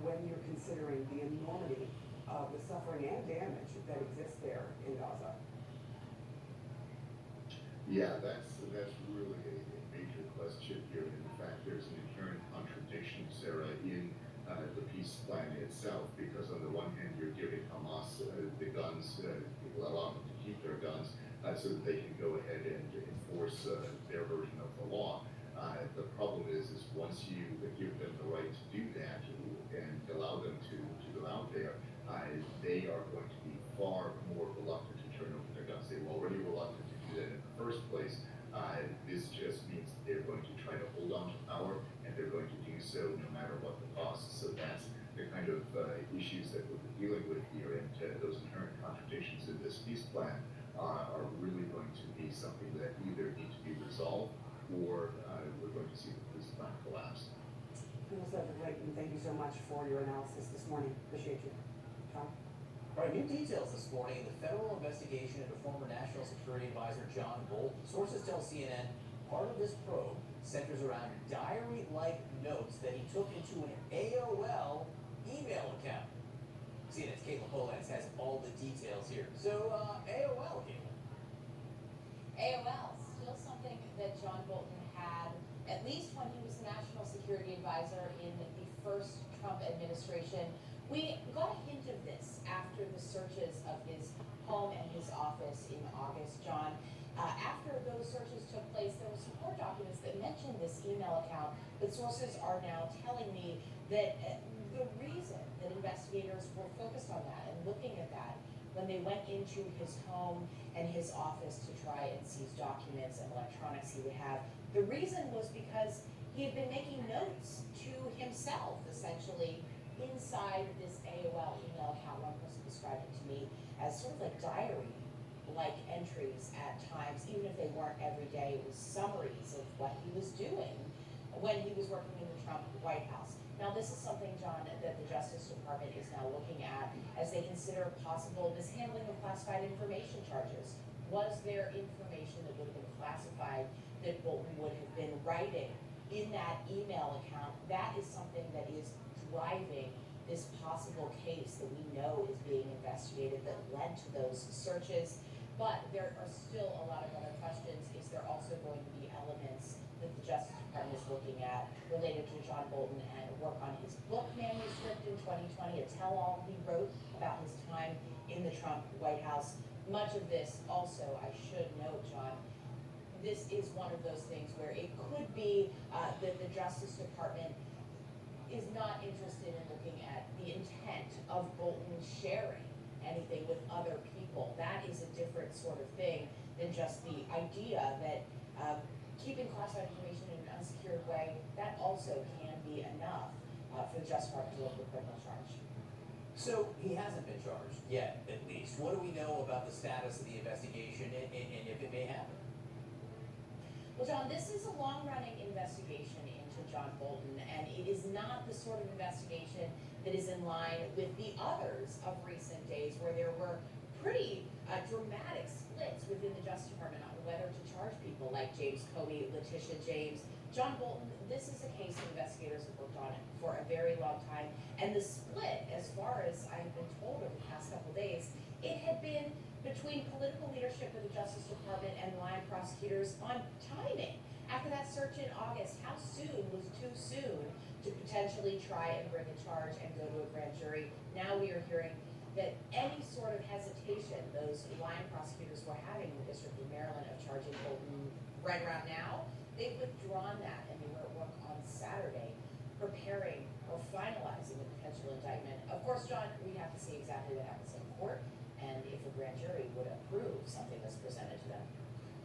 Speaker 21: when you're considering the enormity of the suffering and damage that exists there in Gaza?
Speaker 13: Yeah, that's really a major question here. In fact, there's an inherent contradiction, Sarah, in the peace plan itself, because on the one hand, you're giving Hamas the guns, allow them to keep their guns, so that they can go ahead and enforce their version of the law. The problem is once you give them the right to do that and allow them to go out there, they are going to be far more reluctant to turn over their guns. They were already reluctant to do that in the first place. This just means they're going to try to hold on to power, and they're going to do so no matter what the cost. So that's the kind of issues that we're dealing with here, and those inherent contradictions in this peace plan are really going to be something that either need to be resolved or we're going to see the peace plan collapse.
Speaker 21: Well said, Rick, and thank you so much for your analysis this morning. Appreciate you. Tom?
Speaker 10: All right, new details this morning in the federal investigation into former National Security Advisor John Bolton. Sources tell CNN part of this probe centers around diary-like notes that he took into an AOL email account. CNN's Caitlin Polans has all the details here. So, AOL, Caitlin.
Speaker 4: AOL, still something that John Bolton had, at least when he was National Security Advisor in the first Trump administration. We got a hint of this after the searches of his home and his office in August, John. After those searches took place, there were some court documents that mentioned this email account, but sources are now telling me that the reason that investigators were focused on that and looking at that when they went into his home and his office to try and seize documents and electronics he would have, the reason was because he had been making notes to himself, essentially, inside this AOL email account. One person described it to me as sort of like diary-like entries at times, even if they weren't every day. It was summaries of what he was doing when he was working in the Trump White House. Now, this is something, John, that the Justice Department is now looking at as they consider possible mishandling of classified information charges. Was there information that would have been classified that Bolton would have been writing in that email account? That is something that is driving this possible case that we know is being investigated that led to those searches. But there are still a lot of other questions. Is there also going to be elements that the Justice Department is looking at related to John Bolton and work on his book manuscript in 2020, a tell-all he wrote about his time in the Trump White House? Much of this also, I should note, John, this is one of those things where it could be that the Justice Department is not interested in looking at the intent of Bolton sharing anything with other people. That is a different sort of thing than just the idea that keeping classified information in an unsecured way, that also can be enough for the Justice Department to look at a criminal charge.
Speaker 10: So, he hasn't been charged yet, at least. What do we know about the status of the investigation and if it may happen?
Speaker 4: Well, John, this is a long-running investigation into John Bolton, and it is not the sort of investigation that is in line with the others of recent days, where there were pretty dramatic splits within the Justice Department on whether to charge people like James Comey, Letitia James. John Bolton, this is a case investigators have worked on it for a very long time, and the split, as far as I've been told over the past couple days, it had been between political leadership of the Justice Department and line prosecutors on timing. After that search in August, how soon was too soon to potentially try and bring a charge and go to a grand jury? Now we are hearing that any sort of hesitation those line prosecutors were having in the District of Maryland of charging Bolton right around now, they've withdrawn that, and they were at work on Saturday preparing or finalizing a potential indictment. Of course, John, we have to see exactly what happens in court and if a grand jury would approve something that's presented to them.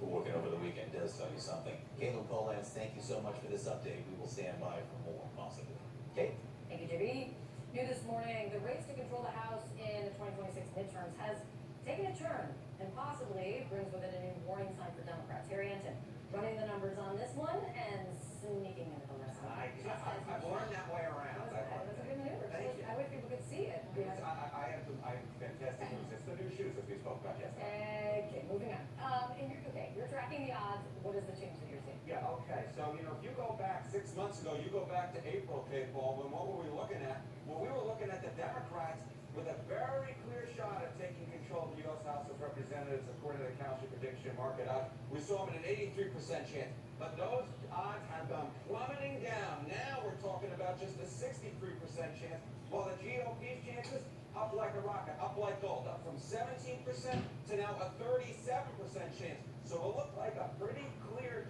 Speaker 10: But working over the weekend does tell you something. Caitlin Polans, thank you so much for this update. We will stand by for more, possibly. Kate?
Speaker 11: Thank you, JB. New this morning, the race to control the House in the 2026 midterms has taken a turn and possibly brings with it a new warning sign for Democrats. Harry Anton running the numbers on this one and sneaking into the rest of them.
Speaker 16: I've learned that way around.
Speaker 11: That was a good maneuver.
Speaker 16: Thank you.
Speaker 11: I wish people could see it.
Speaker 16: Because I have fantastic news. It's the new shoes that we spoke about yesterday.
Speaker 11: Okay, moving on. You're tracking the odds. What is the change that you're seeing?
Speaker 16: Yeah, okay. So, if you go back 6 months ago, you go back to April, Kate Baldwin, what were we looking at? Well, we were looking at the Democrats with a very clear shot at taking control of the U.S. House of Representatives, according to the County Prediction Market odds. We saw him at an 83% chance. But those odds have gone plummeting down. Now we're talking about just a 63% chance, while the GOP's chances up like a rocket, up like gold, up from 17% to now a 37% chance. So it'll look like a pretty clear,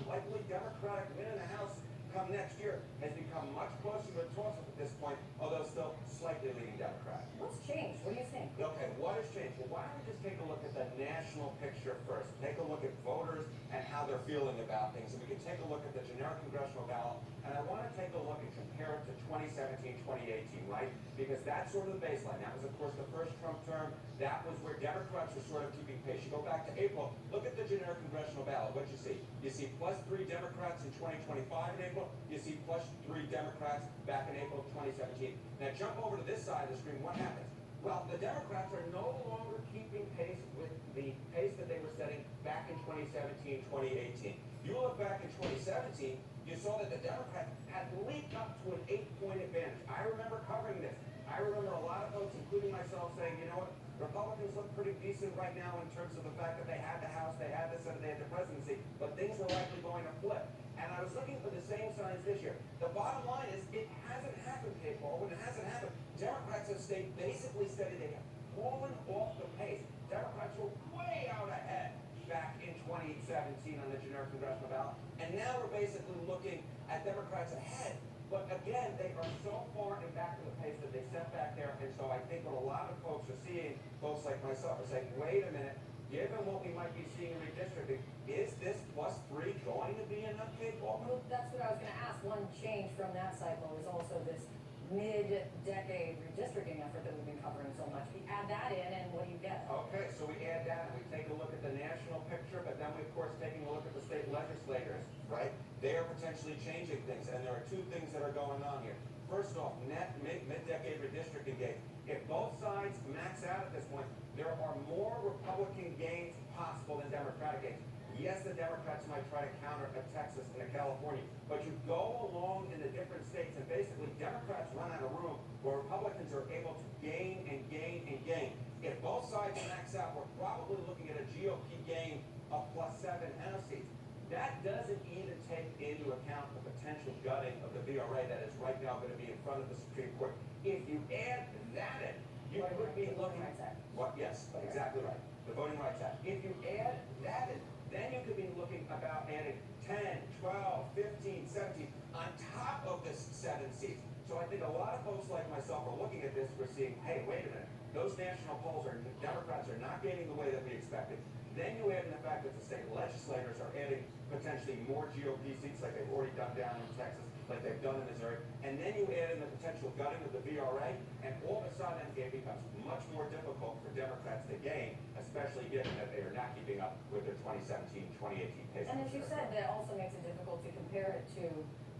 Speaker 16: likely Democratic win in the House come next year has become much closer to a toss-up at this point, although still slightly leading Democrat.
Speaker 11: What's changed? What do you think?
Speaker 16: Okay, what has changed? Well, why don't we just take a look at the national picture first? Take a look at voters and how they're feeling about things. And we can take a look at the generic congressional ballot. And I want to take a look and compare it to 2017, 2018, right? Because that's sort of the baseline. That was, of course, the first Trump term. That was where Democrats were sort of keeping pace. You go back to April, look at the generic congressional ballot. What you see? You see +3 Democrats in 2025 in April. You see +3 Democrats back in April of 2017. Now jump over to this side of the screen. What happens? Well, the Democrats are no longer keeping pace with the pace that they were setting back in 2017, 2018. You look back in 2017, you saw that the Democrats had leaped up to an 8-point advantage. I remember covering this. I remember a lot of folks, including myself, saying, you know what, Republicans look pretty decent right now in terms of the fact that they had the House, they had the Senate, they had the presidency, but things were likely going to flip. And I was looking for the same signs this year. The bottom line is, it hasn't happened, Kate Paul. When it hasn't happened, Democrats have stayed basically steady. They have fallen off the pace. Democrats were way out ahead back in 2017 on the generic congressional ballot. And now we're basically looking at Democrats ahead. But again, they are so far and back to the pace that they set back there. And so I think what a lot of folks are seeing, folks like myself, are saying, wait a minute, given what we might be seeing in redistricting, is this +3 going to be enough, Kate Paul?
Speaker 11: Well, that's what I was gonna ask. One change from that cycle is also this mid-decade redistricting effort that we've been covering so much. We add that in, and what do you get?
Speaker 16: Okay, so we add that, and we take a look at the national picture, but then we, of course, taking a look at the state legislators, right? They are potentially changing things, and there are two things that are going on here. First off, mid-decade redistricting gains. If both sides max out at this point, there are more Republican gains possible than Democratic gains. Yes, the Democrats might try to counter a Texas and a California, but you go along in the different states, and basically Democrats run out of room where Republicans are able to gain and gain and gain. If both sides max out, we're probably looking at a GOP gain of +7 House seats. That doesn't even take into account the potential gutting of the VRA that is right now going to be in front of the Supreme Court. If you add that in, you could be looking at what? Yes, exactly right. The Voting Rights Act. If you add that in, then you could be looking about adding 10, 12, 15, 17 on top of this 7 seats. So I think a lot of folks like myself are looking at this, we're seeing, hey, wait a minute, those national polls are, Democrats are not gaining the way that we expected. Then you add in the fact that the state legislators are adding potentially more GOP seats like they've already done down in Texas, like they've done in Missouri. And then you add in the potential gutting of the VRA, and all of a sudden it becomes much more difficult for Democrats to gain, especially given that they are not keeping up with their 2017, 2018 pace.
Speaker 11: And as you said, that also makes it difficult to compare it to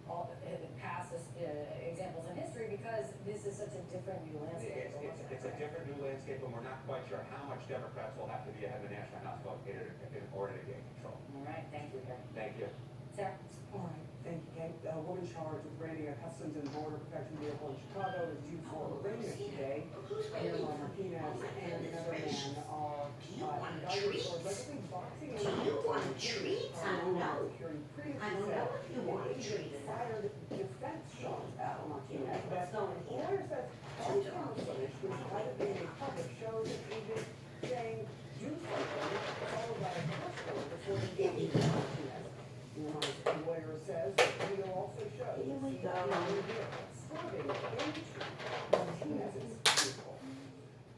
Speaker 11: all the past examples in history, because this is such a different new landscape.
Speaker 16: It's a different new landscape, and we're not quite sure how much Democrats will have to be ahead of the National House vote in order to gain control.
Speaker 11: All right, thank you, Karen.
Speaker 16: Thank you.
Speaker 11: Sarah?
Speaker 21: All right, thank you, Kate. A woman charged with branding a Customs and Border Protection vehicle in Chicago is due for arraignment today. Irma Martinez and another man are indicted for allegedly boxing in
Speaker 3: Do you want a treat? I don't know.
Speaker 21: I don't know if you want a treat. Fired defense shots at Martinez, but the lawyer says all camera footage, which might have been in public, shows an agent saying, do something, followed by a curse word before he gave it to Martinez. The lawyer says the video also shows
Speaker 3: Here we go.
Speaker 21: swerving into Martinez's vehicle.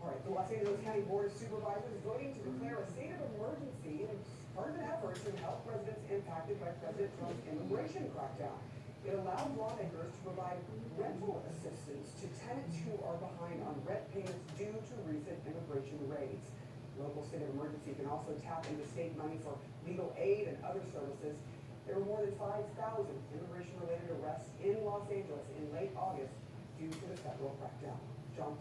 Speaker 21: All right, the Los Angeles County Board of Supervisors is voting to declare a state of emergency as part of an effort to help residents impacted by President Trump's immigration crackdown. It allowed lawmakers to provide rental assistance to tenants who are behind on rent payments due to recent immigration raids. Local state of emergency can also tap into state money for legal aid and other services. There were more than 5,000 immigration-related arrests in Los Angeles in late August due to the federal crackdown. John?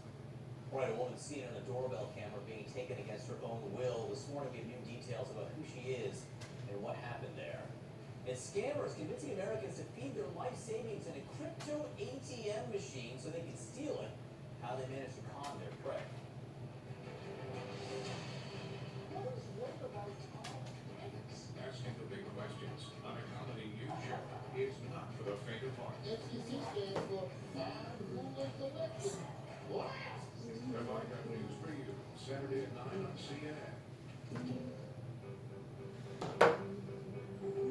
Speaker 10: Right, a woman seen on a doorbell camera being taken against her own will. This morning we have new details about who she is and what happened there. And scammers convincing Americans to feed their life savings in a crypto ATM machine so they can steal it. how they manage to con their prey.
Speaker 18: Asking the big questions on a comedy news show is not for the faint of heart.
Speaker 1: FCC stands for Five Rulers Elected. What?
Speaker 18: Have I got news for you? Saturday at 9 on CNN.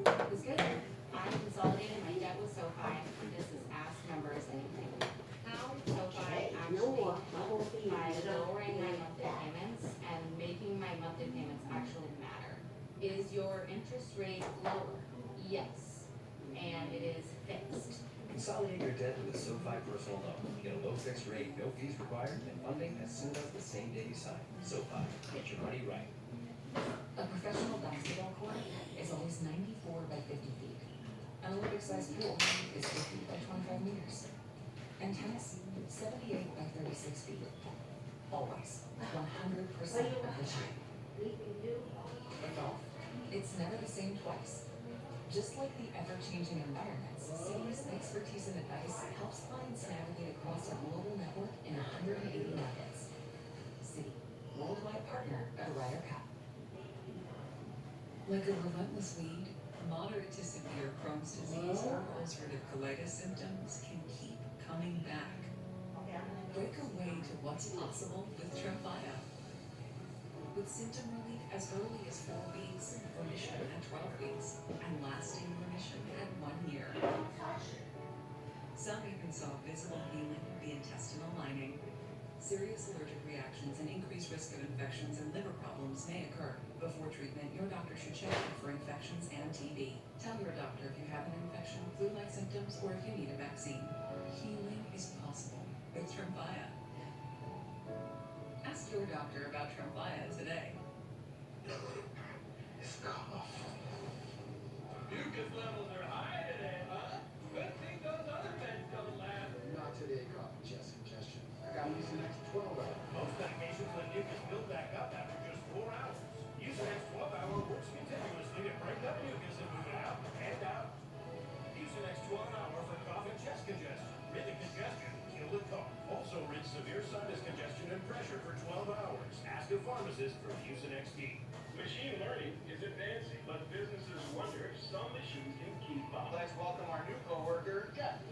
Speaker 3: It was good. I consolidated my debt with SoFi. This is ask numbers anything. How SoFi actually by lowering my monthly payments and making my monthly payments actually matter. Is your interest rate lower? Yes. And it is fixed.
Speaker 12: Consolidate your debt with a SoFi personal loan. Get a low fixed rate, no fees required, and funding as soon as the same day you sign. SoFi, get your money right.
Speaker 6: A professional basketball court is always 94 by 50 feet. An Olympic-sized pool is 50 by 25 meters. And tennis, 78 by 36 feet. Always 100% efficient. But golf, it's never the same twice. Just like the ever-changing environments, Citi's expertise and advice helps clients navigate across a global network in 180 markets. Citi, worldwide partner of Ryder Cup. Like a relentless weed, moderate to severe Crohn's disease or ulcerative colitis symptoms can keep coming back. Break away to what's possible with Tremfya. With symptom relief as early as 4 weeks, remission at 12 weeks, and lasting remission at 1 year. Some even saw visible healing of the intestinal lining. Serious allergic reactions and increased risk of infections and liver problems may occur. Before treatment, your doctor should check you for infections and TB. Tell your doctor if you have an infection, flu-like symptoms, or if you need a vaccine. Healing is possible with Tremfya. Ask your doctor about Tremfya today.
Speaker 18: This cough.
Speaker 5: Mucus levels are high today, huh? Good thing those other meds don't last.
Speaker 17: Not today, cough, chest congestion. I got to use the next 12 hours.
Speaker 5: Most medications let mucus build back up after just 4 hours. Use the next 12-hour works continuously to break up mucus and move it out and out. Use the next 12-hour for cough and chest congestion. Rid the congestion, kill the cough. Also rid severe sinus congestion and pressure for 12 hours. Ask a pharmacist for Mucinex D.
Speaker 9: Machine learning isn't fancy, but businesses wonder if some machines can keep up.
Speaker 10: Let's welcome our new coworker, Jeff.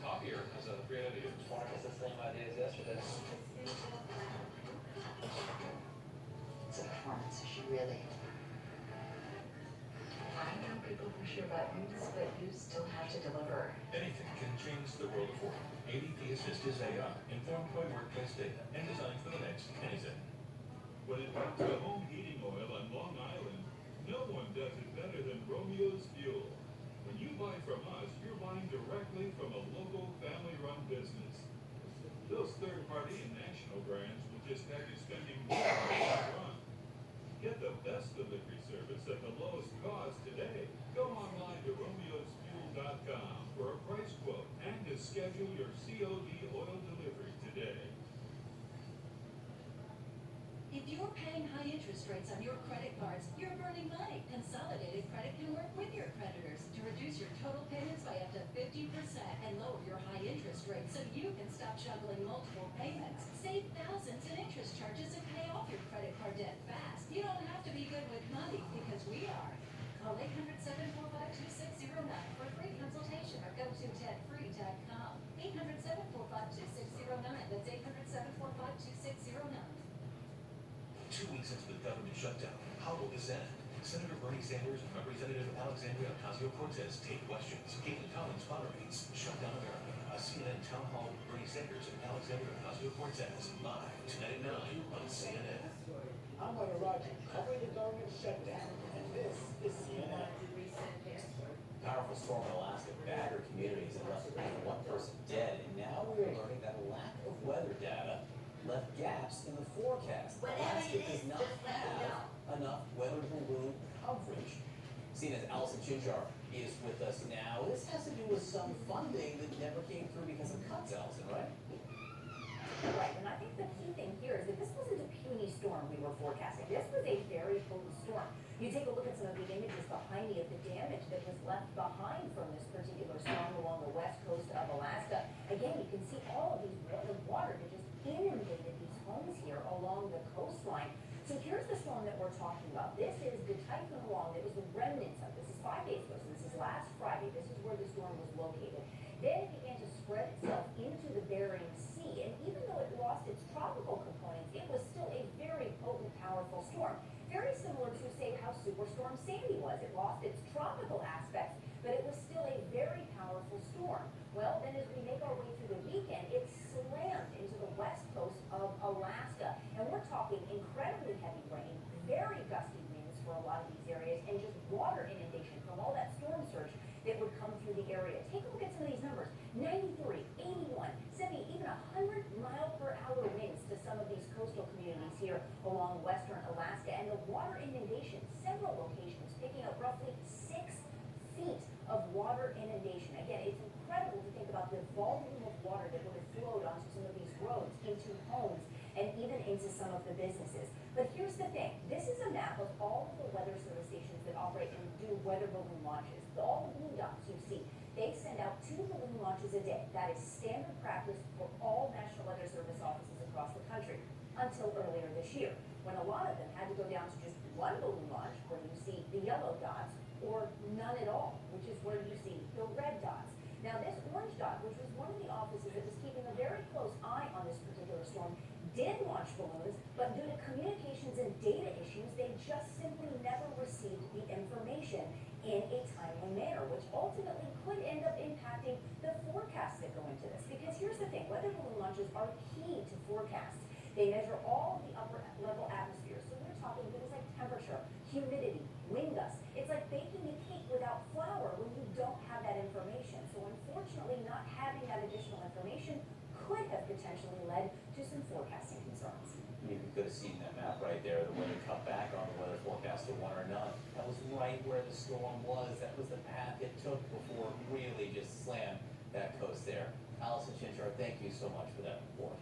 Speaker 9: Copier is a great idea.
Speaker 10: Spark us the same ideas yesterday.
Speaker 3: It's a performance issue, really. I know people push your buttons, but you still have to deliver.
Speaker 2: Anything can change the world of work. ADP Assist is AI, informed by workplace data, and designed for the next anything.
Speaker 23: When it comes to home heating oil on Long Island, no one does it better than Romeo's Fuel. When you buy from us, you're buying directly from a local family-run business. Those third-party and national brands will just have you spending more on run. Get the best delivery service at the lowest cost today. Go online to romeosfuel.com for a price quote and to schedule your COD oil delivery today.
Speaker 6: If you're paying high interest rates on your credit cards, you're burning money. Consolidated Credit can work with your creditors to reduce your total payments by up to 50% and lower your high interest rates so you can stop juggling multiple payments. Save thousands in interest charges and pay off your credit card debt fast. You don't have to be good with money because we are. Call 800-745-2609 for a free consultation or go to tedfree.com. 800-745-2609. That's 800-745-2609.
Speaker 2: 2 weeks into the government shutdown, how will this end? Senator Bernie Sanders and Representative Alexandria Ocasio-Cortez take questions. Caitlin Collins moderates Shut Down America, a CNN town hall with Bernie Sanders and Alexandria Ocasio-Cortez, live tonight at 9 on CNN.
Speaker 10: I'm Mike Rogers, covering the government shutdown, and this is CNN. Powerful storm in Alaska battered communities and left one person dead, and now we are learning that a lack of weather data left gaps in the forecast. Alaska does not have enough weather balloon coverage. CNN's Allison Chinjar is with us now. This has to do with some funding that never came through because of cuts, Allison, right?
Speaker 11: Right, and I think the key thing here is that this wasn't a puny storm we were forecasting. This was a very potent storm. You take a look at some of the images behind me of the damage that was left behind from this particular storm along the west coast of Alaska. Again, you can see all of these, the water that just inundated these homes here along the coastline. So here's the storm that we're talking about. This is the Typhoon Huang that was the remnants of. This is 5 days ago, so this is last Friday. This is where the storm was located. Then it began to spread itself into the Bering Sea, and even though it lost its tropical components, it was still a very potent, powerful storm. Very similar to, say, how Superstorm Sandy was. It lost its tropical aspects, but it was still a very powerful storm. Well, then as we make our way through the weekend, it slammed into the west coast of Alaska, and we're talking incredibly heavy rain, very gusty winds for a lot of these areas, and just water inundation from all that storm surge that would come through the area. Take a look at some of these numbers. 93, 81, 70, even 100-mile-per-hour winds to some of these coastal communities here along western Alaska. And the water inundation, several locations picking up roughly 6 feet of water inundation. Again, it's incredible to think about the volume of water that would have flowed onto some of these roads, into homes, and even into some of the businesses. But here's the thing. This is a map of all of the weather service stations that operate and do weather balloon launches. All the blue dots you see, they send out 2 balloon launches a day. That is standard practice for all National Weather Service offices across the country until earlier this year, when a lot of them had to go down to just 1 balloon launch, where you see the yellow dots, or none at all, which is where you see the red dots. Now, this orange dot, which was one of the offices that was keeping a very close eye on this particular storm, did launch balloons, but due to communications and data issues, they just simply never received the information in a timely manner, which ultimately could end up impacting the forecasts that go into this. Because here's the thing, weather balloon launches are key to forecasts. They measure all the upper level atmosphere, so we're talking things like temperature, humidity, wind gusts. It's like baking a cake without flour when you don't have that information. So unfortunately, not having that additional information could have potentially led to some forecasting concerns.
Speaker 10: You could have seen that map right there, the weather cut back on the weather forecast to 1 or none. That was right where the storm was. That was the path it took before it really just slammed that coast there. Allison Chinchard, thank you so much for that report.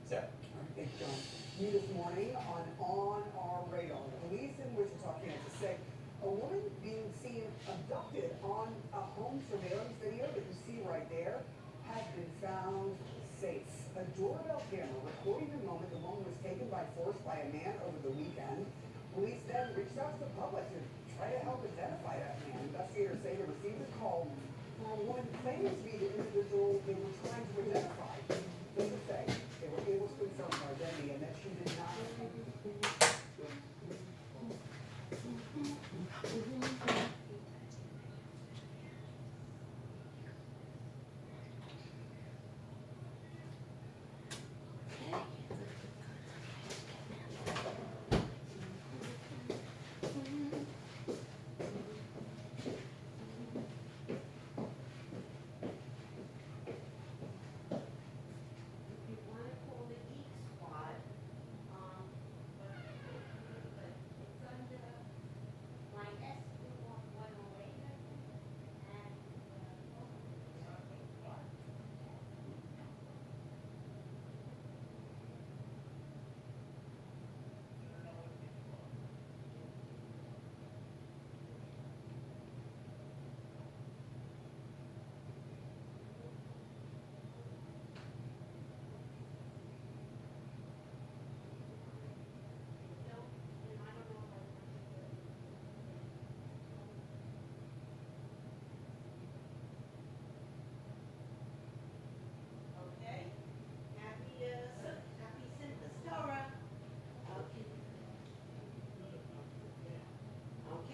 Speaker 10: Sarah.
Speaker 21: Thanks, John. New this morning on Our Radar. Police in Wichita, Kansas say a woman being seen abducted on a home surveillance video that you see right there has been found safe. A doorbell camera recording the moment the woman was taken by force by a man over the weekend. Police then reached out to the public to try to help identify that man. Investigators say they received a call from a woman claiming to be the individual they were trying to identify. They would say they were able to confirm her identity and that she did not.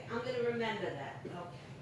Speaker 1: I'm gonna remember that, okay.